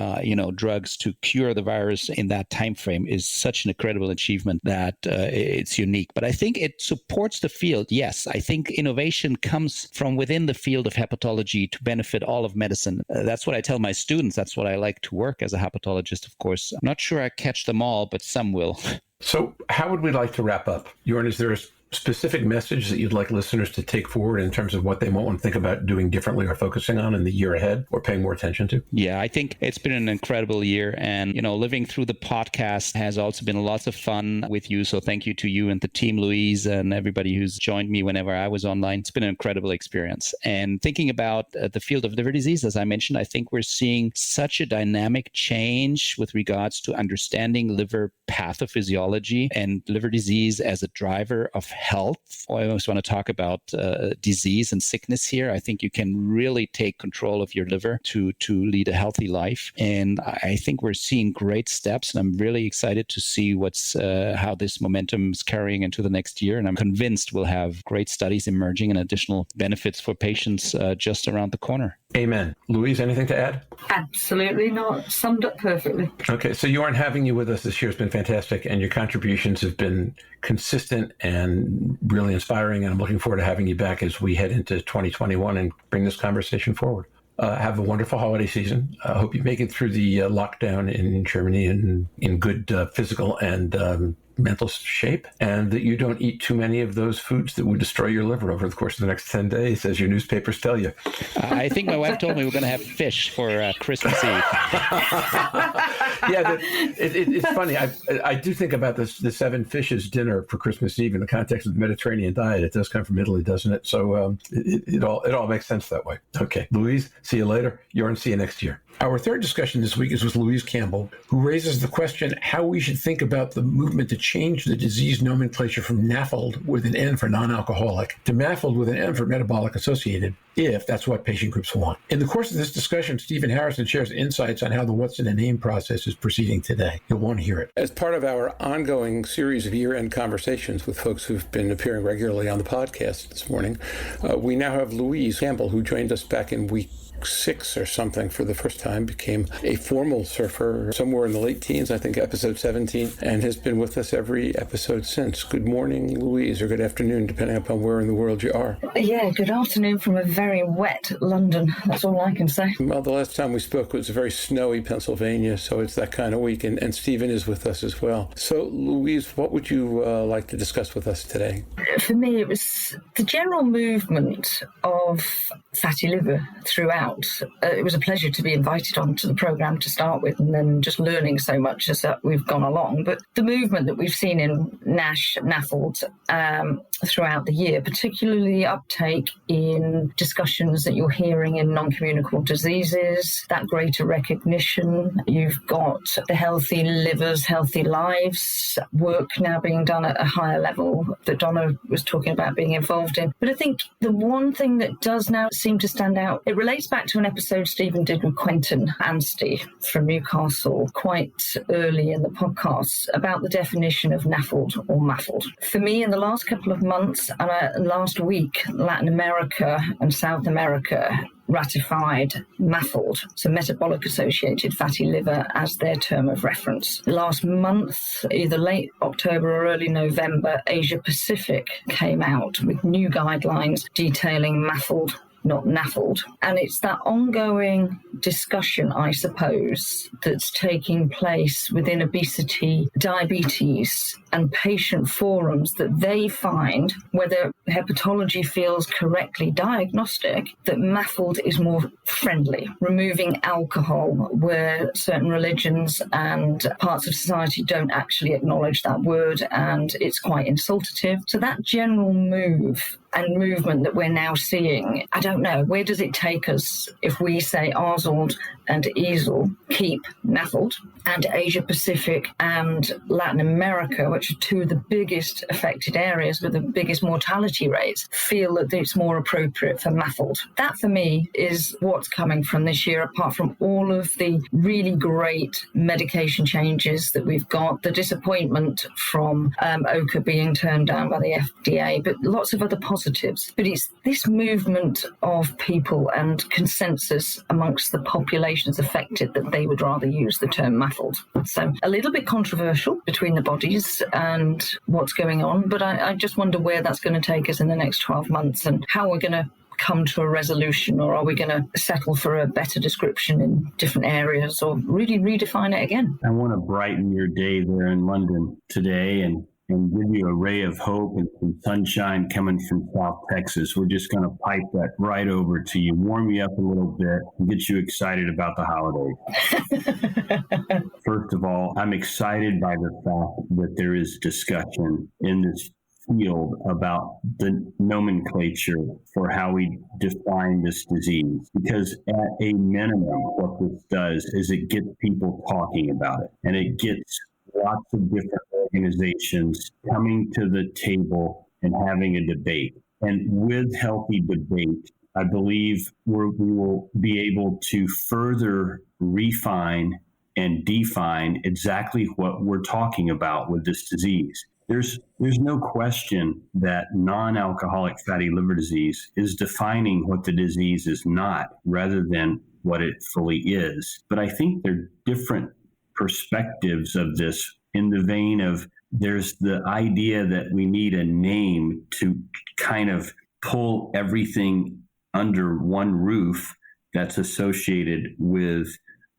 drugs to cure the virus in that time frame, is such an incredible achievement that it's unique. But I think it supports the field. Yes, I think innovation comes from within the field of hepatology to benefit all of medicine. That's what I tell my students. That's what I like to work as a hepatologist, of course. I'm not sure I catch them all, but some will. So how would we like to wrap up? Yorn, is there a specific message that you'd like listeners to take forward in terms of what they might want to think about doing differently or focusing on in the year ahead or paying more attention to? Yeah, I think it's been an incredible year. And, living through the podcast has also been lots of fun with you. So thank you to you and the team, Louise, and everybody who's joined me whenever I was online. It's been an incredible experience. And thinking about the field of liver disease, as I mentioned, I think we're seeing such a dynamic change with regards to understanding liver pathophysiology and liver disease as a driver of health. I always want to talk about disease and sickness here. I think you can really take control of your liver to lead a healthy life. And I think we're seeing great steps, and I'm really excited to see how this momentum is carrying into the next year. And I'm convinced we'll have great studies emerging and additional benefits for patients just around the corner. Amen. Louise, anything to add? Absolutely not. Summed up perfectly. Okay, so Yorn, having you with us this year has been fantastic, and your contributions have been consistent and really inspiring, and I'm looking forward to having you back as we head into 2021 and bring this conversation forward. Have a wonderful holiday season. I hope you make it through the lockdown in Germany and in good physical and mental shape, and that you don't eat too many of those foods that would destroy your liver over the course of the next 10 days, as your newspapers tell you. I think my wife told me we're going to have fish for Christmas Eve. Yeah, it's funny. I do think about the 7 fishes dinner for Christmas Eve in the context of the Mediterranean diet. It does come from Italy, doesn't it? So it all makes sense that way. Okay, Louise, see you later. Yorn, see you next year. Our third discussion this week is with Louise Campbell, who raises the question how we should think about the movement to change the disease nomenclature from NAFLD with an N for non-alcoholic to MAFLD with an M for metabolic associated, if that's what patient groups want. In the course of this discussion, Stephen Harrison shares insights on how the What's in a Name process is proceeding today. You'll want to hear it. As part of our ongoing series of year-end conversations with folks who've been appearing regularly on the podcast this morning, we now have Louise Campbell, who joined us back in week 6 or something for the first time, became a formal surfer somewhere in the late teens, I think episode 17, and has been with us every episode since. Good morning, Louise, or good afternoon, depending upon where in the world you are. Yeah, good afternoon from a very wet London. That's all I can say. Well, the last time we spoke was a very snowy Pennsylvania, so it's that kind of week, and Stephen is with us as well. So, Louise, what would you like to discuss with us today? For me, it was the general movement of fatty liver throughout. It was a pleasure to be invited onto the programme to start with, and then just learning so much as we've gone along. But the movement that we've seen in NASH, NAFLD throughout the year, particularly the uptake in discussions that you're hearing in non-communicable diseases, that greater recognition. You've got the healthy livers, healthy lives work now being done at a higher level that Donna was talking about being involved in. But I think the one thing that does now seem to stand out, it relates back to an episode Stephen did with Quentin Anstey from Newcastle quite early in the podcast about the definition of NAFLD or MAFLD. For me, in the last couple of months and last week, Latin America and South America ratified MAFLD, so metabolic associated fatty liver, as their term of reference. Last month, either late October or early November, Asia Pacific came out with new guidelines detailing MAFLD, not NAFLD. And it's that ongoing discussion, I suppose, that's taking place within obesity, diabetes, and patient forums that they find, whether hepatology feels correctly diagnostic, that MAFLD is more friendly, removing alcohol where certain religions and parts of society don't actually acknowledge that word, and it's quite insultative. So that general move and movement that we're now seeing, I don't know, where does it take us if we say ARZLD and EASL keep NAFLD, and Asia Pacific and Latin America, which are two of the biggest affected areas with the biggest mortality rates, feel that it's more appropriate for MAFLD? That for me is what's coming from this year, apart from all of the really great medication changes that we've got, the disappointment from OCA being turned down by the FDA, but lots of other positives. But it's this movement of people and consensus amongst the populations affected that they would rather use the term MAFLD. So a little bit controversial between the bodies and what's going on, but I just wonder where that's going to take us in the next 12 months and how we're going to come to a resolution, or are we going to settle for a better description in different areas, or really redefine it again? I want to brighten your day there in London today and give you a ray of hope and some sunshine coming from South Texas. We're just going to pipe that right over to you, warm you up a little bit, and get you excited about the holidays. First of all, I'm excited by the fact that there is discussion in this field about the nomenclature for how we define this disease, because at a minimum, what this does is it gets people talking about it, and it gets lots of different organizations coming to the table and having a debate. And with healthy debate, I believe we will be able to further refine and define exactly what we're talking about with this disease. There's no question that non-alcoholic fatty liver disease is defining what the disease is not, rather than what it fully is. But I think there are different perspectives of this, in the vein of there's the idea that we need a name to kind of pull everything under one roof that's associated with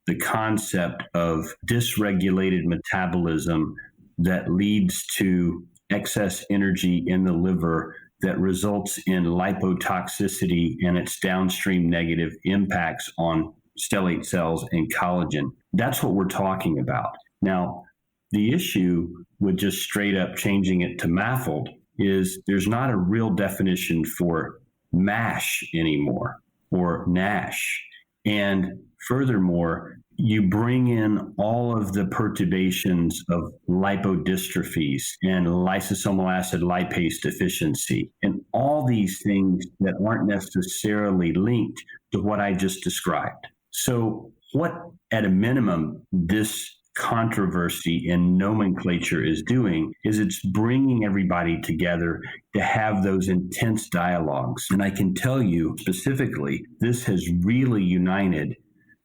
the concept of dysregulated metabolism that leads to excess energy in the liver that results in lipotoxicity and its downstream negative impacts on stellate cells and collagen. That's what we're talking about. Now, the issue with just straight up changing it to MAFLD is there's not a real definition for MASH anymore or NASH. And furthermore, you bring in all of the perturbations of lipodystrophies and lysosomal acid lipase deficiency and all these things that aren't necessarily linked to what I just described. So what, at a minimum, this controversy in nomenclature is doing is it's bringing everybody together to have those intense dialogues. And I can tell you specifically, this has really united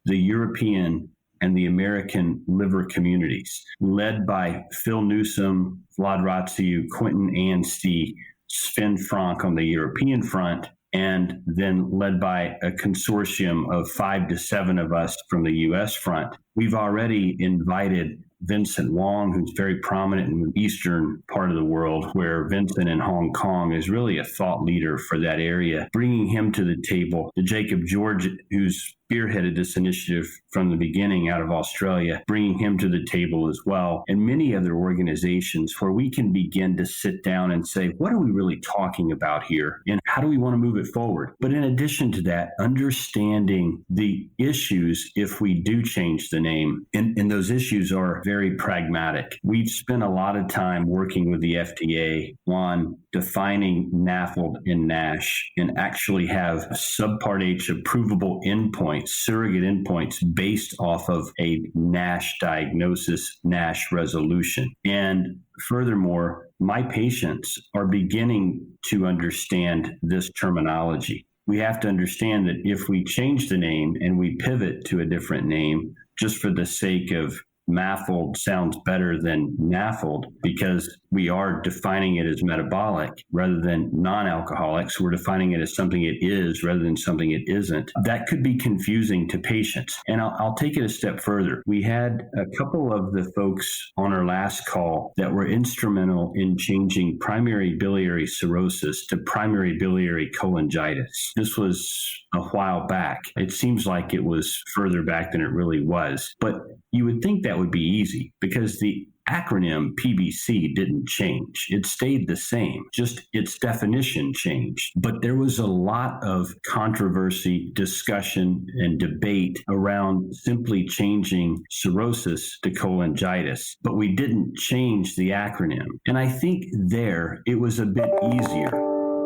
the European and the American liver communities, led by Phil Newsom, Vlad Ratsiu, Quentin Anstey, Sven Frank on the European front, and then led by a consortium of 5 to 7 of us from the U.S. front. We've already invited Vincent Wong, who's very prominent in the eastern part of the world, where Vincent in Hong Kong is really a thought leader for that area, bringing him to the table. To Jacob George, who's spearheaded this initiative from the beginning out of Australia, bringing him to the table as well, and many other organizations where we can begin to sit down and say, what are we really talking about here? And how do we want to move it forward? But in addition to that, understanding the issues if we do change the name, and those issues are very pragmatic. We've spent a lot of time working with the FDA on defining NAFLD and NASH and actually have Subpart H approvable endpoints, surrogate endpoints based off of a NASH diagnosis, NASH resolution. And furthermore, my patients are beginning to understand this terminology. We have to understand that if we change the name and we pivot to a different name, just for the sake of MAFLD sounds better than NAFLD because we are defining it as metabolic rather than non-alcoholic. So we're defining it as something it is rather than something it isn't. That could be confusing to patients. And I'll take it a step further. We had a couple of the folks on our last call that were instrumental in changing primary biliary cirrhosis to primary biliary cholangitis. This was a while back. It seems like it was further back than it really was. But you would think that would be easy because the acronym PBC didn't change. It stayed the same, just its definition changed. But there was a lot of controversy, discussion, and debate around simply changing cirrhosis to cholangitis, but we didn't change the acronym. And I think there it was a bit easier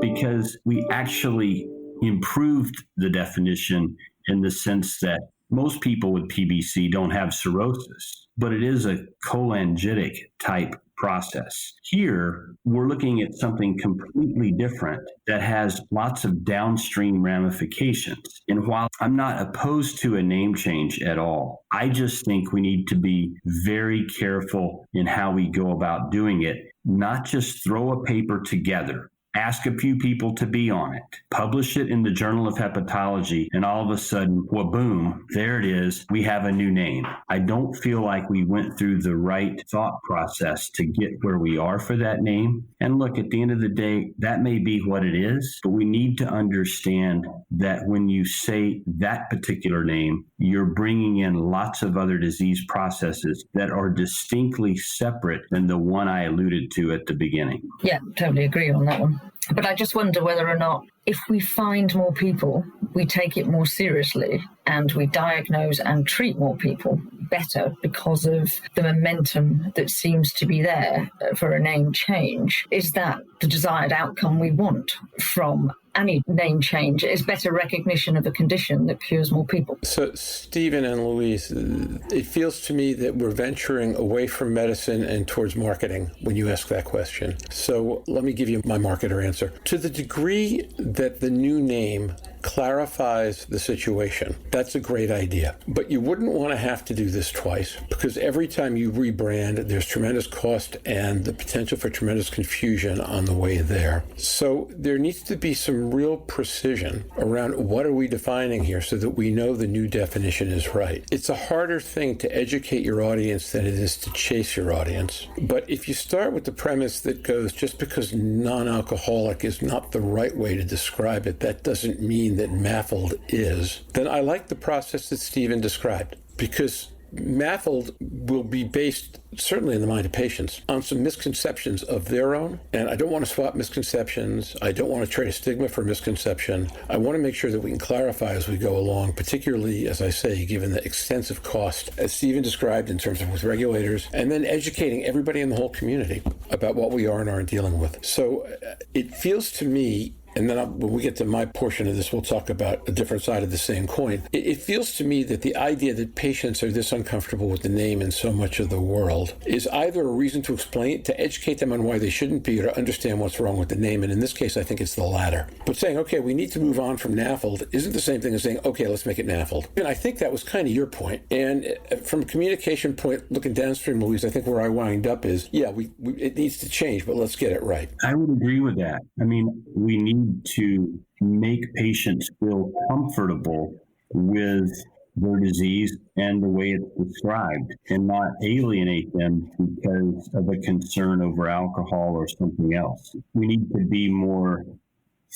because we actually improved the definition in the sense that most people with PBC don't have cirrhosis, but it is a cholangitic type process. Here, we're looking at something completely different that has lots of downstream ramifications. And while I'm not opposed to a name change at all, I just think we need to be very careful in how we go about doing it, not just throw a paper together, ask a few people to be on it, publish it in the Journal of Hepatology, and all of a sudden, boom, there it is. We have a new name. I don't feel like we went through the right thought process to get where we are for that name. And look, at the end of the day, that may be what it is, but we need to understand that when you say that particular name, you're bringing in lots of other disease processes that are distinctly separate than the one I alluded to at the beginning. Yeah, totally agree on that one. But I just wonder whether or not if we find more people, we take it more seriously and we diagnose and treat more people better because of the momentum that seems to be there for a name change. Is that the desired outcome we want from any name change? Is better recognition of a condition that cures more people? So, Stephen and Louise, it feels to me that we're venturing away from medicine and towards marketing when you ask that question. So let me give you my marketer answer. To the degree that the new name clarifies the situation, that's a great idea. But you wouldn't want to have to do this twice, because every time you rebrand, there's tremendous cost and the potential for tremendous confusion on the way there. So there needs to be some some real precision around what are we defining here so that we know the new definition is right. It's a harder thing to educate your audience than it is to chase your audience. But if you start with the premise that goes, just because non-alcoholic is not the right way to describe it, that doesn't mean that MAFLD is, then I like the process that Stephen described, because MAFLD will be based, certainly in the mind of patients, on some misconceptions of their own. And I don't want to swap misconceptions. I don't want to trade a stigma for misconception. I want to make sure that we can clarify as we go along, particularly, as I say, given the extensive cost, as Stephen described in terms of with regulators, and then educating everybody in the whole community about what we are and aren't dealing with. So it feels to me, and then when we get to my portion of this, we'll talk about a different side of the same coin. It feels to me that the idea that patients are this uncomfortable with the name in so much of the world is either a reason to explain, to educate them on why they shouldn't be, or to understand what's wrong with the name. And in this case, I think it's the latter. But saying, okay, we need to move on from NAFLD isn't the same thing as saying, okay, let's make it NAFLD. And I think that was kind of your point. And from a communication point, looking downstream, Louise, I think where I wind up is, yeah, it needs to change, but let's get it right. I would agree with that. I mean, we need to make patients feel comfortable with their disease and the way it's described, and not alienate them because of a concern over alcohol or something else. We need to be more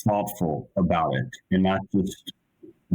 thoughtful about it and not just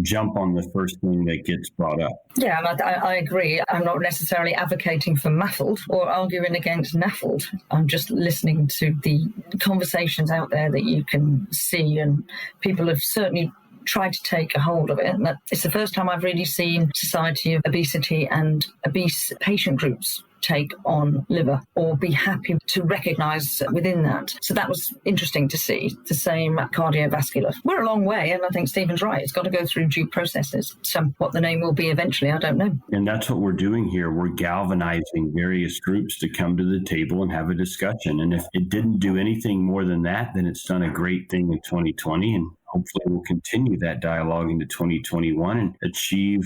jump on the first thing that gets brought up. Yeah, and I agree. I'm not necessarily advocating for MAFLD or arguing against NAFLD. I'm just listening to the conversations out there that you can see, and people have certainly tried to take a hold of it. And it's the first time I've really seen Society of Obesity and obese patient groups take on liver or be happy to recognise within that. So that was interesting to see. The same cardiovascular. We're a long way, and I think Stephen's right. It's got to go through due processes. So what the name will be eventually, I don't know. And that's what we're doing here. We're galvanizing various groups to come to the table and have a discussion. And if it didn't do anything more than that, then it's done a great thing in 2020. And hopefully we'll continue that dialogue into 2021 and achieve,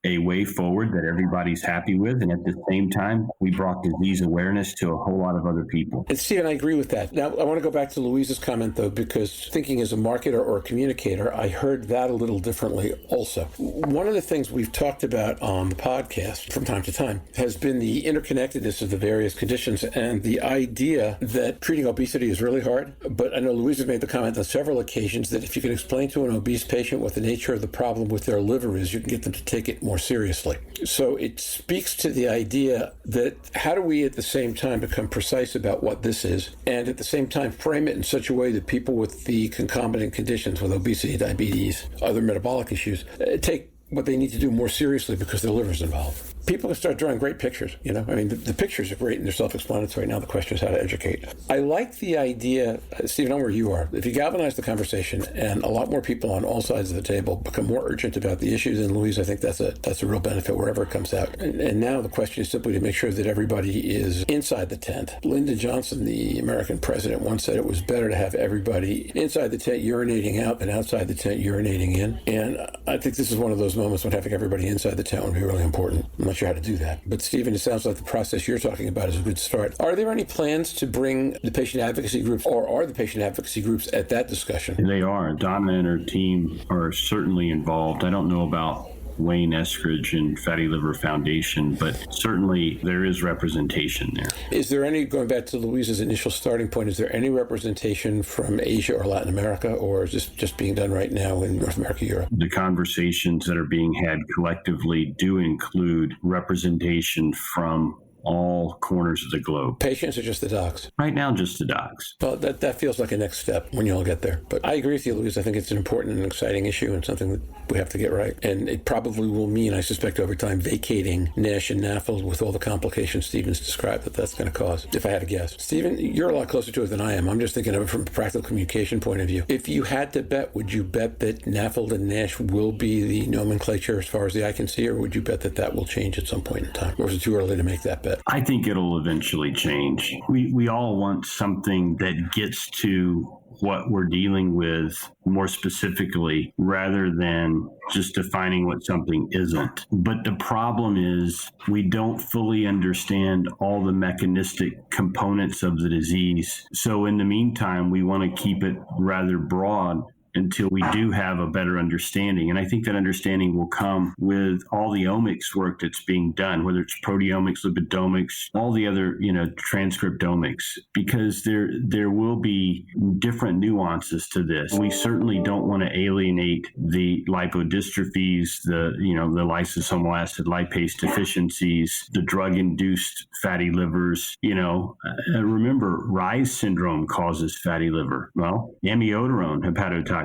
a way forward that everybody's happy with. And at the same time, we brought disease awareness to a whole lot of other people. And Stephen, I agree with that. Now, I want to go back to Louise's comment, though, because thinking as a marketer or a communicator, I heard that a little differently also. One of the things we've talked about on the podcast from time to time has been the interconnectedness of the various conditions and the idea that treating obesity is really hard. But I know Louise has made the comment on several occasions that if you can explain to an obese patient what the nature of the problem with their liver is, you can get them to take it more seriously. So it speaks to the idea that how do we at the same time become precise about what this is, and at the same time frame it in such a way that people with the concomitant conditions, with obesity, diabetes, other metabolic issues, take what they need to do more seriously because their liver's involved. People can start drawing great pictures, the pictures are great and they're self-explanatory. Now the question is how to educate. I like the idea, Stephen, I know where you are. If you galvanize the conversation and a lot more people on all sides of the table become more urgent about the issues, and Louise, I think that's a real benefit wherever it comes out. And now the question is simply to make sure that everybody is inside the tent. Lyndon Johnson, the American president, once said it was better to have everybody inside the tent urinating out than outside the tent urinating in. And I think this is one of those moments when having everybody inside the tent would be really important. I'm not sure how to do that. But Stephen, it sounds like the process you're talking about is a good start. Are there any plans to bring the patient advocacy groups, or are the patient advocacy groups at that discussion? They are. Donna and her team are certainly involved. I don't know about Wayne Eskridge and Fatty Liver Foundation, but certainly there is representation there. Is there any, going back to Louise's initial starting point, is there any representation from Asia or Latin America, or is this just being done right now in North America, Europe? The conversations that are being had collectively do include representation from all corners of the globe. Patients or just the docs? Right now, just the docs. Well, that feels like a next step when you all get there. But I agree with you, Louise. I think it's an important and exciting issue and something that we have to get right. And it probably will mean, I suspect, over time, vacating NASH and NAFLD with all the complications Stephen's described that's going to cause, if I had to guess. Stephen, you're a lot closer to it than I am. I'm just thinking of it from a practical communication point of view. If you had to bet, would you bet that NAFLD and NASH will be the nomenclature as far as the eye can see, or would you bet that will change at some point in time? Or is it too early to make that bet? bit? I think it'll eventually change. We all want something that gets to what we're dealing with more specifically rather than just defining what something isn't. But the problem is we don't fully understand all the mechanistic components of the disease. So in the meantime, we want to keep it rather broad until we do have a better understanding. And I think that understanding will come with all the omics work that's being done, whether it's proteomics, lipidomics, all the other, transcriptomics, because there will be different nuances to this. We certainly don't want to alienate the lipodystrophies, the lysosomal acid lipase deficiencies, the drug-induced fatty livers. Remember, Reye's syndrome causes fatty liver. Well, amiodarone, hepatotoxicity,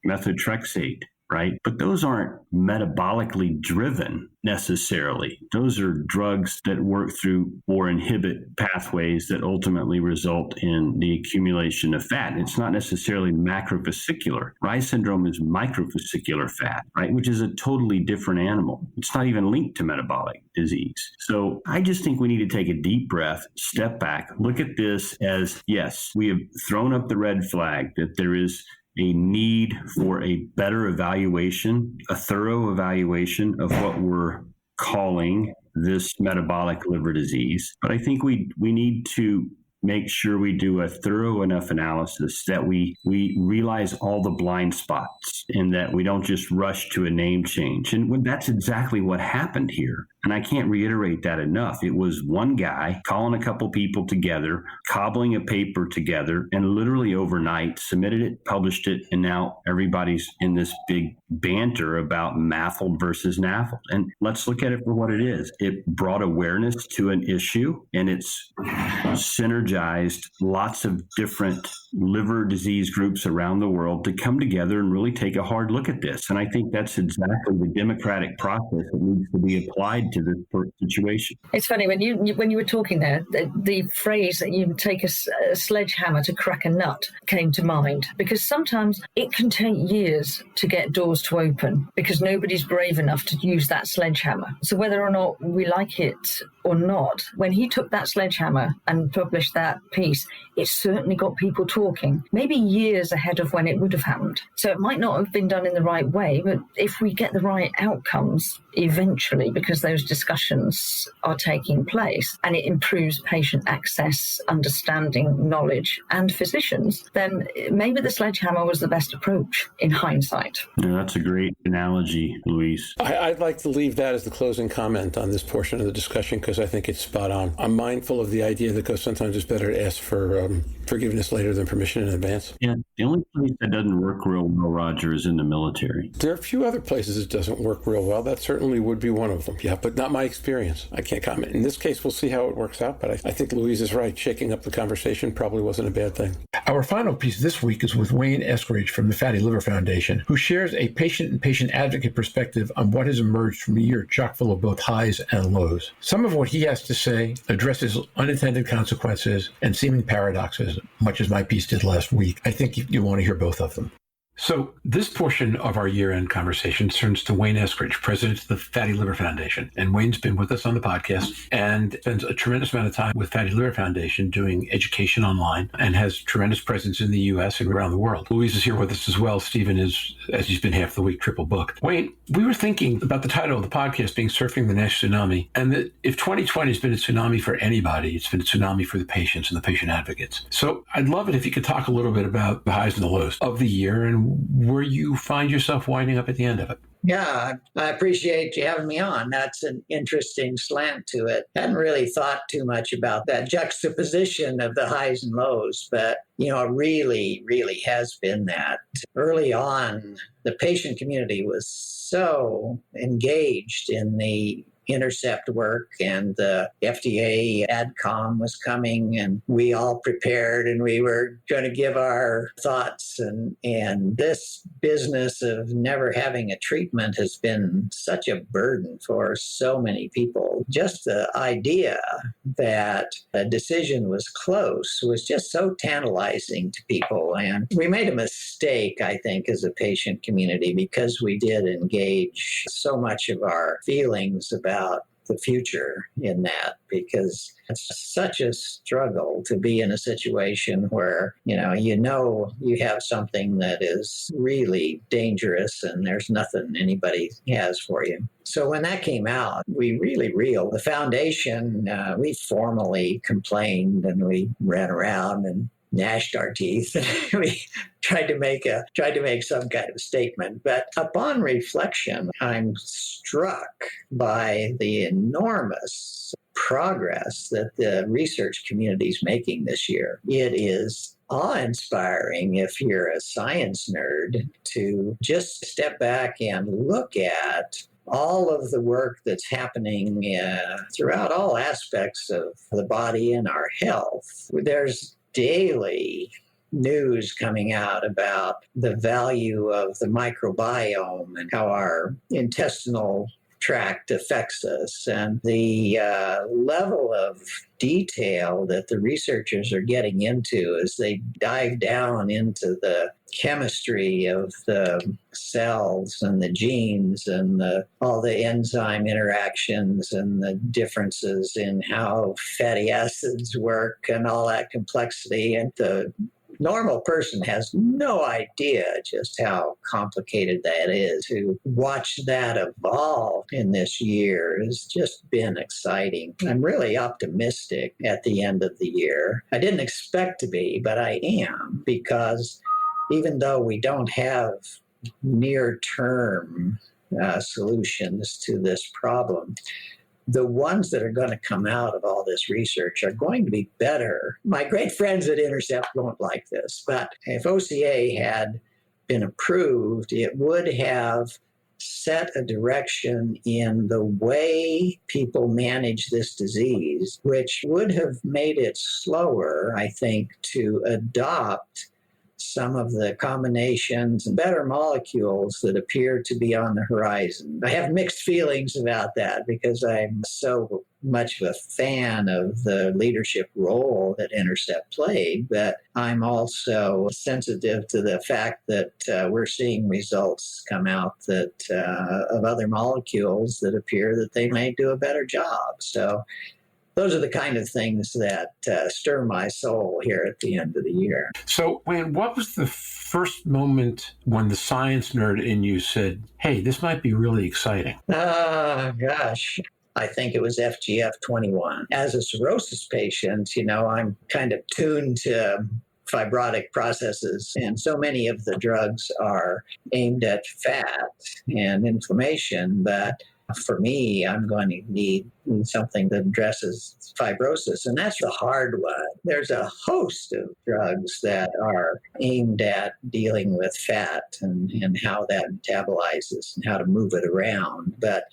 methotrexate, right? But those aren't metabolically driven necessarily. Those are drugs that work through or inhibit pathways that ultimately result in the accumulation of fat. It's not necessarily macrovesicular. Reye's syndrome is microvesicular fat, right? Which is a totally different animal. It's not even linked to metabolic disease. So I just think we need to take a deep breath, step back, look at this as, yes, we have thrown up the red flag that there is a need for a better evaluation, a thorough evaluation of what we're calling this metabolic liver disease. But I think we need to make sure we do a thorough enough analysis that we realize all the blind spots and that we don't just rush to a name change. And that's exactly what happened here. And I can't reiterate that enough. It was one guy calling a couple people together, cobbling a paper together, and literally overnight submitted it, published it, and now everybody's in this big banter about MAFLD versus NAFLD. And let's look at it for what it is. It brought awareness to an issue, and it's synergized lots of different liver disease groups around the world to come together and really take a hard look at this. And I think that's exactly the democratic process that needs to be applied to this situation. It's funny when you were talking there, the phrase that you take a sledgehammer to crack a nut came to mind, because sometimes it can take years to get doors to open because nobody's brave enough to use that sledgehammer. So whether or not we like it or not, when he took that sledgehammer and published that piece, it certainly got people talking, maybe years ahead of when it would have happened. So it might not have been done in the right way, but if we get the right outcomes eventually, because those discussions are taking place and it improves patient access, understanding, knowledge, and physicians, then maybe the sledgehammer was the best approach in hindsight. Yeah, that's a great analogy, Louise. I'd like to leave that as the closing comment on this portion of the discussion because I think it's spot on. I'm mindful of the idea that sometimes it's better to ask for forgiveness later than permission in advance. Yeah, the only place that doesn't work real well, Roger, is in the military. There are a few other places it doesn't work real well. That certainly would be one of them. Yeah, but not my experience. I can't comment. In this case, we'll see how it works out, but I think Louise is right. Shaking up the conversation probably wasn't a bad thing. Our final piece this week is with Wayne Eskridge from the Fatty Liver Foundation, who shares a patient and patient advocate perspective on what has emerged from a year chock full of both highs and lows. Some of what he has to say addresses unintended consequences and seeming paradoxes, much as my piece did last week. I think you want to hear both of them. So this portion of our year-end conversation turns to Wayne Eskridge, president of the Fatty Liver Foundation. And Wayne's been with us on the podcast and spends a tremendous amount of time with Fatty Liver Foundation doing education online and has tremendous presence in the U.S. and around the world. Louise is here with us as well. Stephen is, as he's been half the week, triple booked. Wayne, we were thinking about the title of the podcast being Surfing the NASH Tsunami, and that if 2020 has been a tsunami for anybody, it's been a tsunami for the patients and the patient advocates. So I'd love it if you could talk a little bit about the highs and the lows of the year and where you find yourself winding up at the end of it. Yeah, I appreciate you having me on. That's an interesting slant to it. Hadn't really thought too much about that juxtaposition of the highs and lows, but, it really has been that. Early on, the patient community was so engaged in the intercept work, and the FDA AdCom was coming, and we all prepared, and we were going to give our thoughts. And this business of never having a treatment has been such a burden for so many people. Just the idea that a decision was close was just so tantalizing to people. And we made a mistake, I think, as a patient community, because we did engage so much of our feelings about the future in that, because it's such a struggle to be in a situation where, you have something that is really dangerous and there's nothing anybody has for you. So when that came out, we really reeled. The foundation, we formally complained and we ran around and gnashed our teeth. We tried to make some kind of statement. But upon reflection, I'm struck by the enormous progress that the research community is making this year. It is awe-inspiring if you're a science nerd to just step back and look at all of the work that's happening throughout all aspects of the body and our health. There's daily news coming out about the value of the microbiome and how our intestinal tract affects us, and the level of detail that the researchers are getting into as they dive down into the chemistry of the cells and the genes and all the enzyme interactions and the differences in how fatty acids work and all that complexity. And the normal person has no idea just how complicated that is. To watch that evolve in this year has just been exciting. I'm really optimistic at the end of the year. I didn't expect to be, but I am, because even though we don't have near-term solutions to this problem, the ones that are going to come out of all this research are going to be better. My great friends at Intercept won't like this, but if OCA had been approved, it would have set a direction in the way people manage this disease, which would have made it slower, I think, to adopt some of the combinations and better molecules that appear to be on the horizon. I have mixed feelings about that because I'm so much of a fan of the leadership role that Intercept played, but I'm also sensitive to the fact that we're seeing results come out that of other molecules that appear that they may do a better job. So those are the kind of things that stir my soul here at the end of the year. So, Wayne, what was the first moment when the science nerd in you said, hey, this might be really exciting? Gosh. I think it was FGF21. As a cirrhosis patient, I'm kind of tuned to fibrotic processes, and so many of the drugs are aimed at fat and inflammation, but for me, I'm going to need something that addresses fibrosis, and that's the hard one. There's a host of drugs that are aimed at dealing with fat and how that metabolizes and how to move it around, but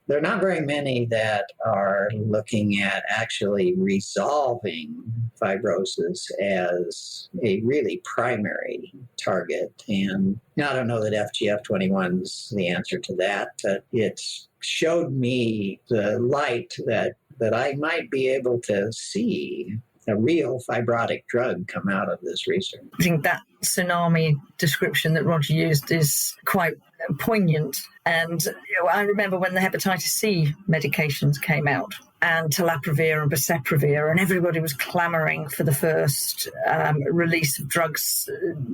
there are not very many that are looking at actually resolving fibrosis as a really primary target. And I don't know that FGF21 is the answer to that, but it's showed me the light that I might be able to see a real fibrotic drug come out of this research. I think that tsunami description that Roger used is quite poignant. And I remember when the hepatitis C medications came out, and telaprevir and boceprevir, and everybody was clamoring for the first release of drugs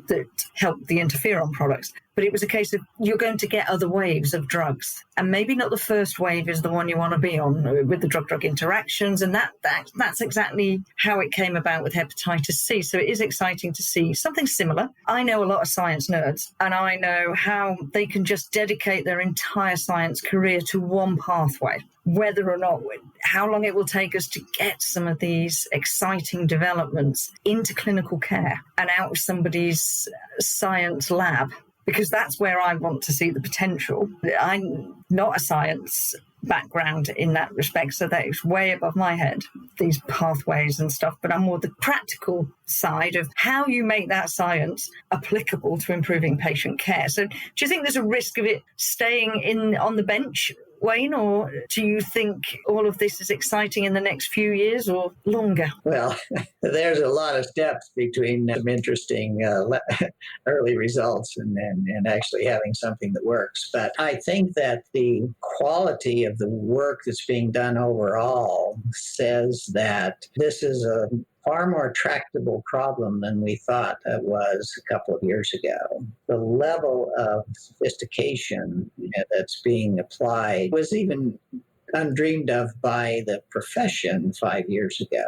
that helped the interferon products. But it was a case of you're going to get other waves of drugs. And maybe not the first wave is the one you want to be on with the drug-drug interactions. And that's exactly how it came about with hepatitis C. So it is exciting to see something similar. I know a lot of science nerds, and I know how they can just dedicate their entire science career to one pathway, whether or not, how long it will take us to get some of these exciting developments into clinical care and out of somebody's science lab, because that's where I want to see the potential. I'm not a science background in that respect, so that is way above my head, these pathways and stuff, but I'm more the practical side of how you make that science applicable to improving patient care. So do you think there's a risk of it staying on the bench Wayne, or do you think all of this is exciting in the next few years or longer? Well, there's a lot of steps between some interesting early results and actually having something that works. But I think that the quality of the work that's being done overall says that this is a far more tractable problem than we thought it was a couple of years ago. The level of sophistication that's being applied was even undreamed of by the profession 5 years ago.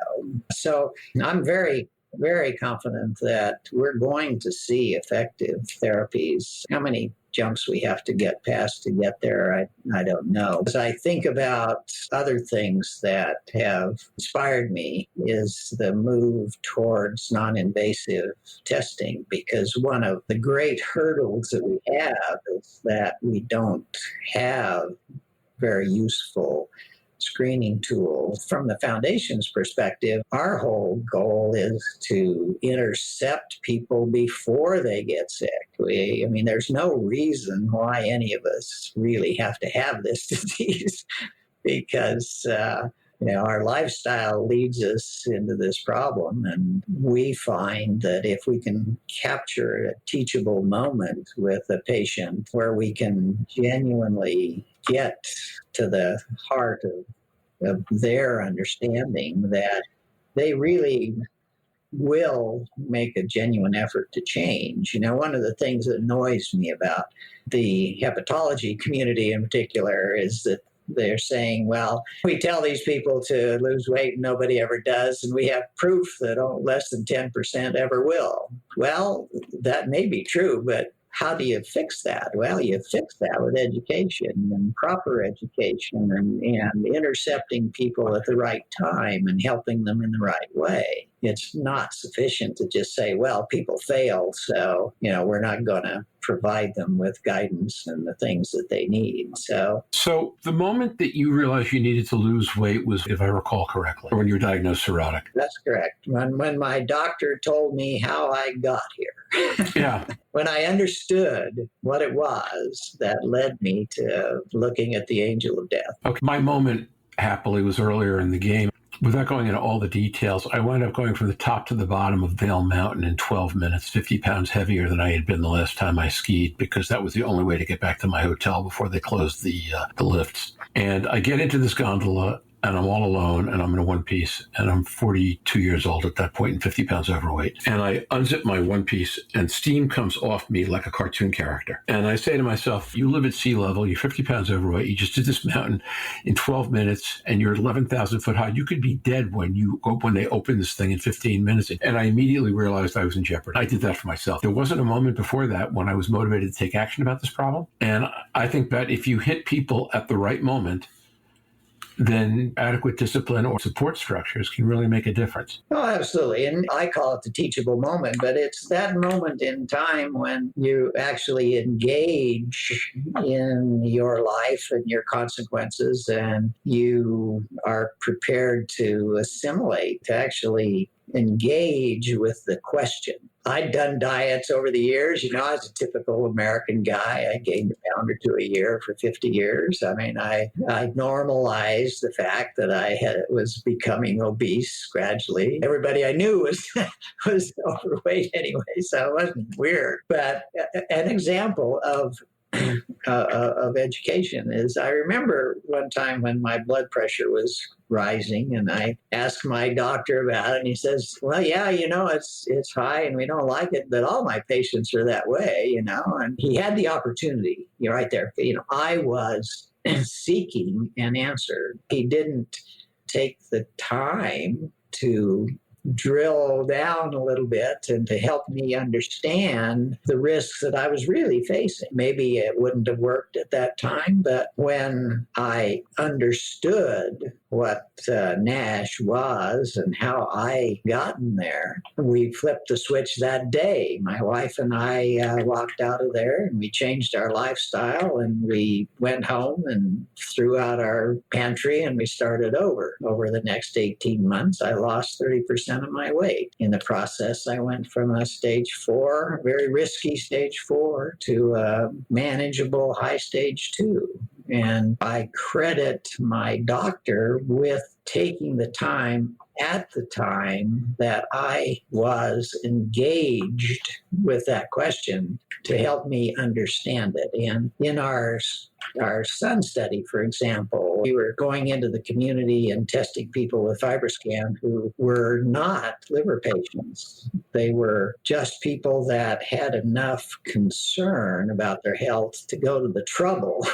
So I'm very, very confident that we're going to see effective therapies. How many jumps we have to get past to get there, I don't know. As I think about other things that have inspired me is the move towards non-invasive testing, because one of the great hurdles that we have is that we don't have very useful screening tools. From the foundation's perspective, our whole goal is to intercept people before they get sick. There's no reason why any of us really have to have this disease because our lifestyle leads us into this problem, and we find that if we can capture a teachable moment with a patient where we can genuinely get to the heart of their understanding, that they really will make a genuine effort to change. One of the things that annoys me about the hepatology community in particular is that they're saying, well, we tell these people to lose weight and nobody ever does, and we have proof that less than 10% ever will. Well, that may be true, but how do you fix that? Well, you fix that with education and proper education and intercepting people at the right time and helping them in the right way. It's not sufficient to just say, well, people fail, so, we're not going to provide them with guidance and the things that they need. So the moment that you realized you needed to lose weight was, if I recall correctly, when you were diagnosed cirrhotic. That's correct. When my doctor told me how I got here. Yeah. When I understood what it was that led me to looking at the angel of death. Okay. My moment, happily, was earlier in the game. Without going into all the details, I wound up going from the top to the bottom of Vail Mountain in 12 minutes, 50 pounds heavier than I had been the last time I skied, because that was the only way to get back to my hotel before they closed the lifts. And I get into this gondola, and I'm all alone, and I'm in a one piece, and I'm 42 years old at that point and 50 pounds overweight. And I unzip my one piece, and steam comes off me like a cartoon character. And I say to myself, you live at sea level, you're 50 pounds overweight, you just did this mountain in 12 minutes, and you're 11,000 foot high. You could be dead when they open this thing in 15 minutes. And I immediately realized I was in jeopardy. I did that for myself. There wasn't a moment before that when I was motivated to take action about this problem. And I think that if you hit people at the right moment, then adequate discipline or support structures can really make a difference. Oh, absolutely. And I call it the teachable moment, but it's that moment in time when you actually engage in your life and your consequences, and you are prepared to assimilate, to actually engage with the question. I'd done diets over the years. I was a typical American guy. I gained a pound or two a year for 50 years. I normalized the fact that I was becoming obese gradually. Everybody I knew was overweight anyway, so it wasn't weird. But an example of education is, I remember one time when my blood pressure was rising, and I asked my doctor about it, and he says, well, yeah, it's high and we don't like it, but all my patients are that way, and he had the opportunity. You're right there. I was seeking an answer. He didn't take the time to drill down a little bit and to help me understand the risks that I was really facing. Maybe it wouldn't have worked at that time, but when I understood what NASH was and how I gotten there, we flipped the switch that day. My wife and I walked out of there, and we changed our lifestyle, and we went home and threw out our pantry, and we started over. Over the next 18 months, I lost 30% of my weight. In the process, I went from a stage 4, very risky stage 4, to a manageable high stage 2. And I credit my doctor with taking the time at the time that I was engaged with that question to help me understand it. And in our son study, for example, we were going into the community and testing people with Fibroscan who were not liver patients. They were just people that had enough concern about their health to go to the trouble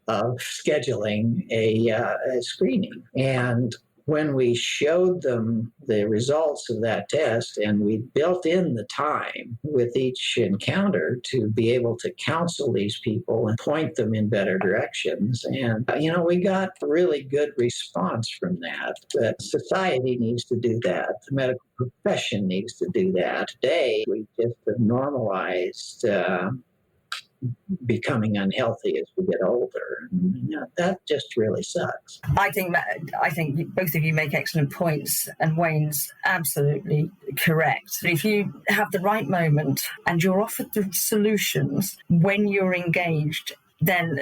of scheduling a screening. And when we showed them the results of that test, and we built in the time with each encounter to be able to counsel these people and point them in better directions. And, we got a really good response from that. But society needs to do that. The medical profession needs to do that. Today, we just have normalized becoming unhealthy as we get older. And, that just really sucks. I think both of you make excellent points, and Wayne's absolutely correct. If you have the right moment and you're offered the solutions when you're engaged, then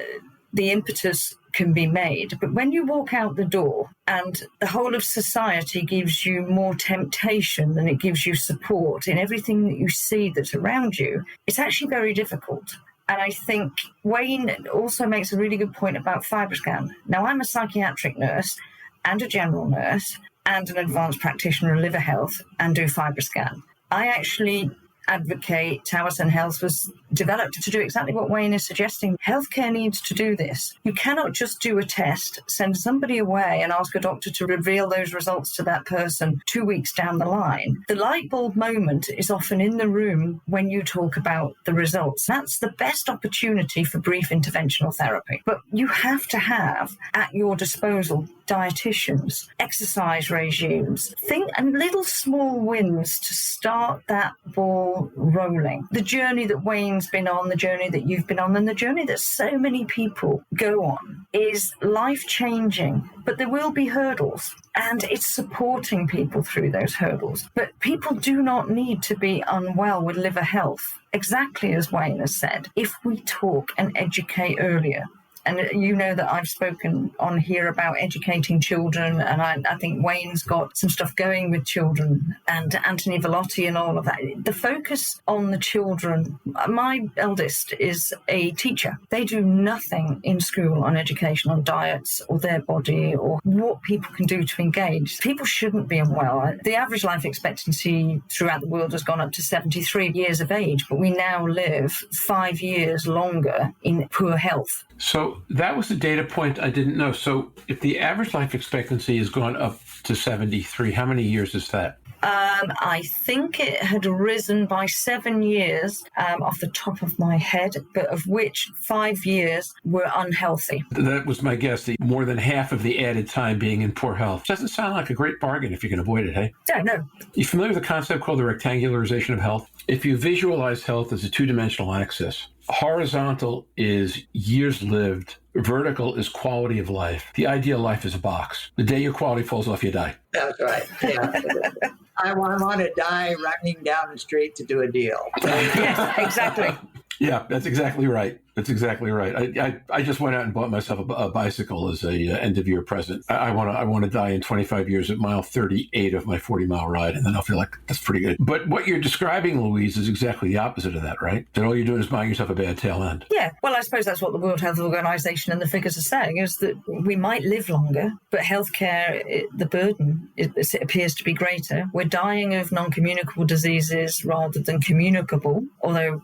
the impetus can be made. But when you walk out the door and the whole of society gives you more temptation than it gives you support in everything that you see that's around you, it's actually very difficult. And I think Wayne also makes a really good point about Fibroscan. Now, I'm a psychiatric nurse and a general nurse and an advanced practitioner of liver health and do Fibroscan. I actually advocate Towers and Health was developed to do exactly what Wayne is suggesting. Healthcare needs to do this. You cannot just do a test, send somebody away and ask a doctor to reveal those results to that person 2 weeks down the line. The light bulb moment is often in the room when you talk about the results. That's the best opportunity for brief interventional therapy. But you have to have at your disposal dietitians, exercise regimes, and little small wins to start that ball rolling. The journey that Wayne's been on, the journey that you've been on, and the journey that so many people go on is life-changing, but there will be hurdles, and it's supporting people through those hurdles. But people do not need to be unwell with liver health, exactly as Wayne has said, if we talk and educate earlier. And you know that I've spoken on here about educating children, and I think Wayne's got some stuff going with children and Anthony Velotti and all of that. The focus on the children, my eldest is a teacher. They do nothing in school on education, on diets or their body or what people can do to engage. People shouldn't be unwell. The average life expectancy throughout the world has gone up to 73 years of age, but we now live 5 years longer in poor health. So that was a data point I didn't know. So if the average life expectancy has gone up to 73, how many years is that? I think it had risen by 7 years off the top of my head, but of which 5 years were unhealthy. That was my guess, more than half of the added time being in poor health. Doesn't sound like a great bargain if you can avoid it, hey? No. You familiar with a concept called the rectangularization of health? If you visualize health as a two-dimensional axis, horizontal is years lived, vertical is quality of life. The ideal life is a box. The day your quality falls off, you die. That's right. Yeah. I want to die running down the street to do a deal. Yes, exactly. Yeah, that's exactly right. That's exactly right. I just went out and bought myself a bicycle as a end of year present. I want to die in 25 years at mile 38 of my 40-mile ride, and then I'll feel like that's pretty good. But what you're describing, Louise, is exactly the opposite of that, right? That all you're doing is buying yourself a bad tail end. Yeah, well, I suppose that's what the World Health Organization and the figures are saying, is that we might live longer, but healthcare, the burden it appears to be greater. We're dying of non-communicable diseases rather than communicable, although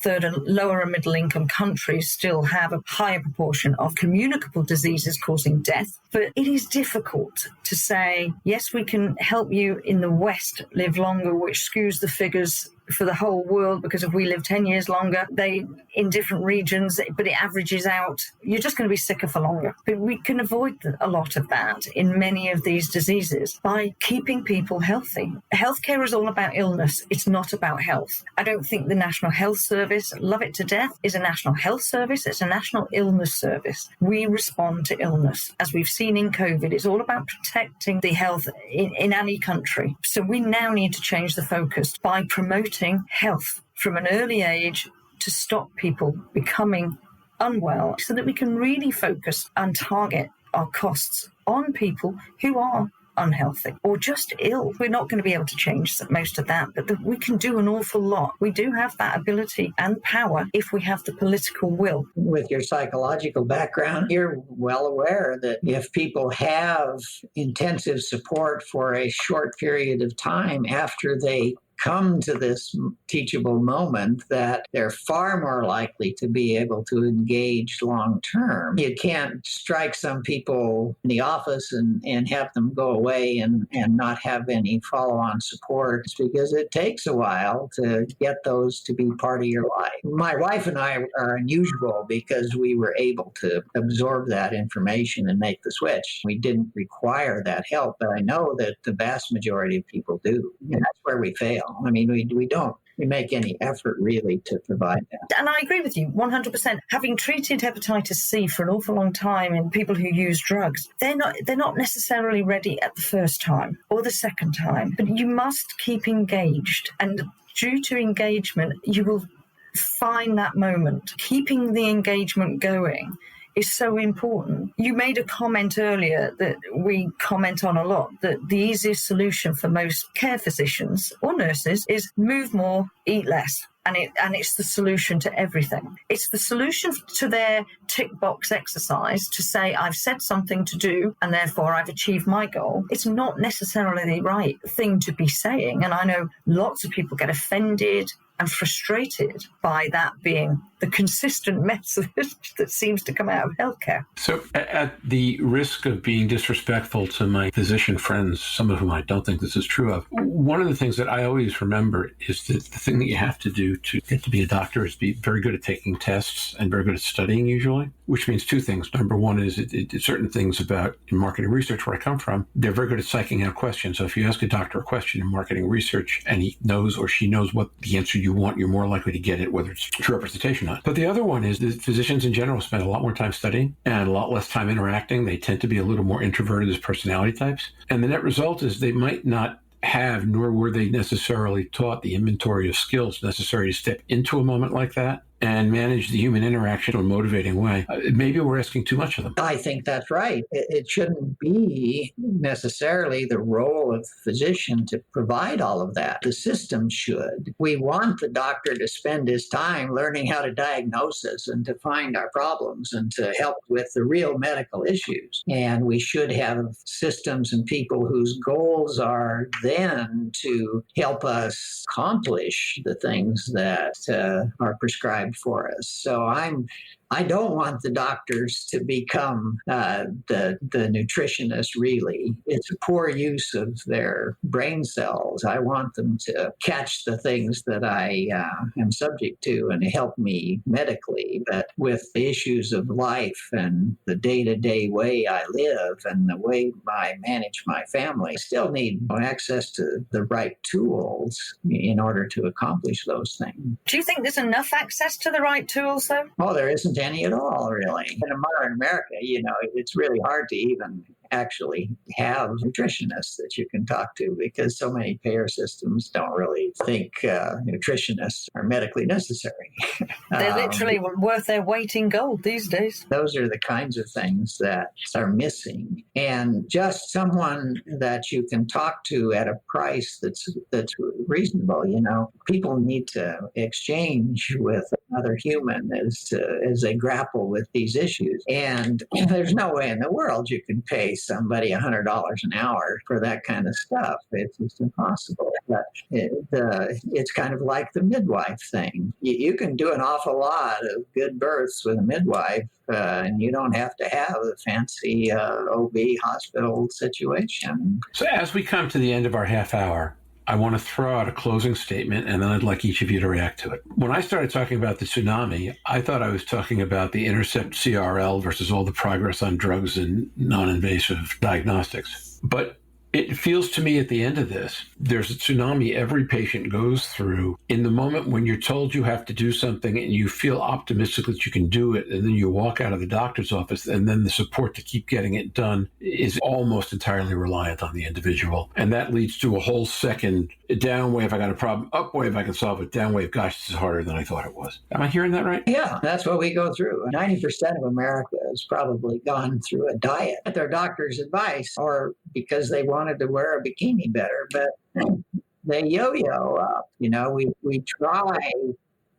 third and lower and middle income countries still have a higher proportion of communicable diseases causing death. But it is difficult to say, yes, we can help you in the West live longer, which skews the figures for the whole world, because if we live 10 years longer, they in different regions, but it averages out. You're just going to be sicker for longer. But we can avoid a lot of that in many of these diseases by keeping people healthy. Healthcare is all about illness. It's not about health. I don't think the National Health Service, love it to death, is a national health service. It's a national illness service. We respond to illness. As we've seen in COVID, it's all about protecting the health in any country. So we now need to change the focus by promoting health from an early age to stop people becoming unwell so that we can really focus and target our costs on people who are unhealthy or just ill. We're not going to be able to change most of that, but we can do an awful lot. We do have that ability and power if we have the political will. With your psychological background, you're well aware that if people have intensive support for a short period of time after they come to this teachable moment, that they're far more likely to be able to engage long term. You can't strike some people in the office and have them go away and not have any follow-on support, because it takes a while to get those to be part of your life. My wife and I are unusual because we were able to absorb that information and make the switch. We didn't require that help, but I know that the vast majority of people do. And that's where we fail. I mean, we don't make any effort really to provide that. And I agree with you 100%. Having treated hepatitis C for an awful long time in people who use drugs, they're not necessarily ready at the first time or the second time, but you must keep engaged. And due to engagement, you will find that moment. Keeping the engagement going is so important. You made a comment earlier that we comment on a lot, that the easiest solution for most care physicians or nurses is move more, eat less. And it's the solution to everything. It's the solution to their tick box exercise to say, I've said something to do and therefore I've achieved my goal. It's not necessarily the right thing to be saying. And I know lots of people get offended and frustrated by that being the consistent message that seems to come out of healthcare. So at the risk of being disrespectful to my physician friends, some of whom I don't think this is true of, one of the things that I always remember is that the thing that you have to do to get to be a doctor is be very good at taking tests and very good at studying usually, which means two things. Number one is certain things about in marketing research where I come from, they're very good at psyching out questions. So if you ask a doctor a question in marketing research and he knows or she knows what the answer you want, you're more likely to get it, whether it's true representation or not. But the other one is that physicians in general spend a lot more time studying and a lot less time interacting. They tend to be a little more introverted as personality types. And the net result is they might not have, nor were they necessarily taught, the inventory of skills necessary to step into a moment like that and manage the human interaction in a motivating way. Maybe we're asking too much of them. I think that's right. It shouldn't be necessarily the role of the physician to provide all of that. The system should. We want the doctor to spend his time learning how to diagnose us and to find our problems and to help with the real medical issues. And we should have systems and people whose goals are then to help us accomplish the things that are prescribed for us. So I don't want the doctors to become the nutritionists, really. It's a poor use of their brain cells. I want them to catch the things that I am subject to and help me medically. But with the issues of life and the day-to-day way I live and the way I manage my family, I still need access to the right tools in order to accomplish those things. Do you think there's enough access to the right tools, though? Oh, there isn't any at all, really. In modern America, it's really hard to even actually have nutritionists that you can talk to because so many payer systems don't really think nutritionists are medically necessary. They're literally worth their weight in gold these days. Those are the kinds of things that are missing. And just someone that you can talk to at a price that's reasonable. People need to exchange with another human as they grapple with these issues. And there's no way in the world you can pay somebody $100 an hour for that kind of stuff. It's just impossible. But it's kind of like the midwife thing. You can do an awful lot of good births with a midwife, and you don't have to have a fancy OB hospital situation. So as we come to the end of our half hour, I want to throw out a closing statement, and then I'd like each of you to react to it. When I started talking about the tsunami, I thought I was talking about the Intercept CRL versus all the progress on drugs and non-invasive diagnostics. But It feels to me at the end of this, there's a tsunami every patient goes through in the moment when you're told you have to do something and you feel optimistic that you can do it, and then you walk out of the doctor's office, and then the support to keep getting it done is almost entirely reliant on the individual. And that leads to a whole second down wave, I got a problem, up wave, I can solve it, down wave, gosh, this is harder than I thought it was. Am I hearing that right? Yeah, that's what we go through. 90% of America has probably gone through a diet at their doctor's advice or because they wanted to wear a bikini better, but they yo-yo up. We try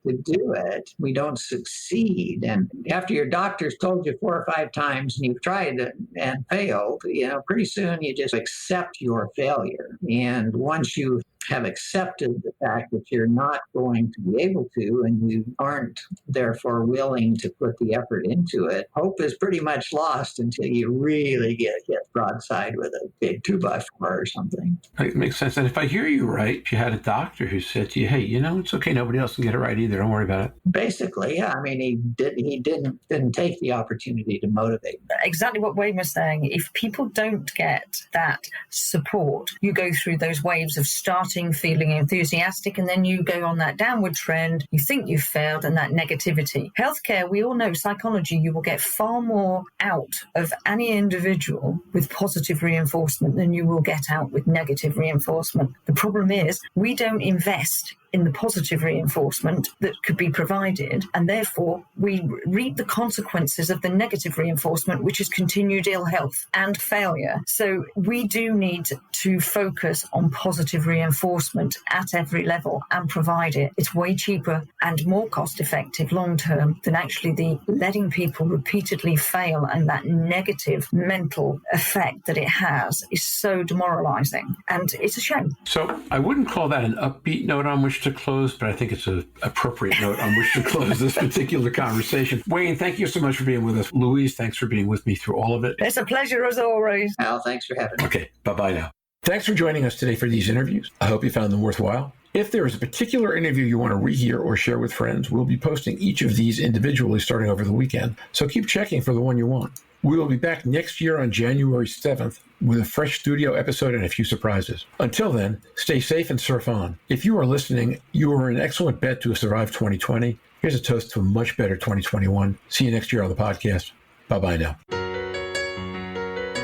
to do it, we don't succeed. And after your doctor's told you 4 or 5 times and you've tried it and failed, pretty soon you just accept your failure. And once you have accepted the fact that you're not going to be able to, and you aren't therefore willing to put the effort into it, hope is pretty much lost until you really get hit broadside with a big 2x4 or something. It makes sense. And if I hear you right, you had a doctor who said to you, hey, it's okay, nobody else can get it right either, don't worry about it. Basically, yeah. I mean, he didn't take the opportunity to motivate me. Exactly what Wayne was saying. If people don't get that support, you go through those waves of starting feeling enthusiastic, and then you go on that downward trend, you think you've failed, and that negativity. Healthcare, we all know, psychology, you will get far more out of any individual with positive reinforcement than you will get out with negative reinforcement. The problem is we don't invest in the positive reinforcement that could be provided, and therefore we reap the consequences of the negative reinforcement, which is continued ill health and failure. So we do need to focus on positive reinforcement at every level and provide it. It's way cheaper and more cost effective long term than actually the letting people repeatedly fail, and that negative mental effect that it has is so demoralizing, and it's a shame. So I wouldn't call that an upbeat note on which to close, but I think it's an appropriate note on which to close this particular conversation. Wayne, thank you so much for being with us. Louise, thanks for being with me through all of it. It's a pleasure as always. Al, thanks for having me. Okay, bye-bye now. Thanks for joining us today for these interviews. I hope you found them worthwhile. If there is a particular interview you want to rehear or share with friends, we'll be posting each of these individually starting over the weekend, so keep checking for the one you want. We will be back next year on January 7th with a fresh studio episode and a few surprises. Until then, stay safe and surf on. If you are listening, you are an excellent bet to survive 2020. Here's a toast to a much better 2021. See you next year on the podcast. Bye-bye now.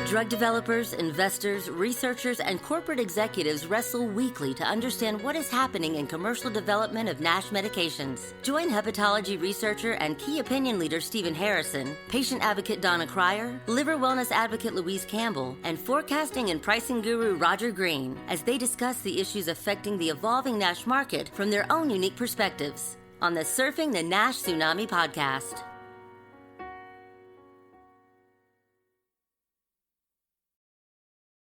Drug developers, investors, researchers, and corporate executives wrestle weekly to understand what is happening in commercial development of NASH medications. Join hepatology researcher and key opinion leader Stephen Harrison, patient advocate Donna Cryer, liver wellness advocate Louise Campbell, and forecasting and pricing guru Roger Green as they discuss the issues affecting the evolving NASH market from their own unique perspectives on the Surfing the NASH Tsunami podcast.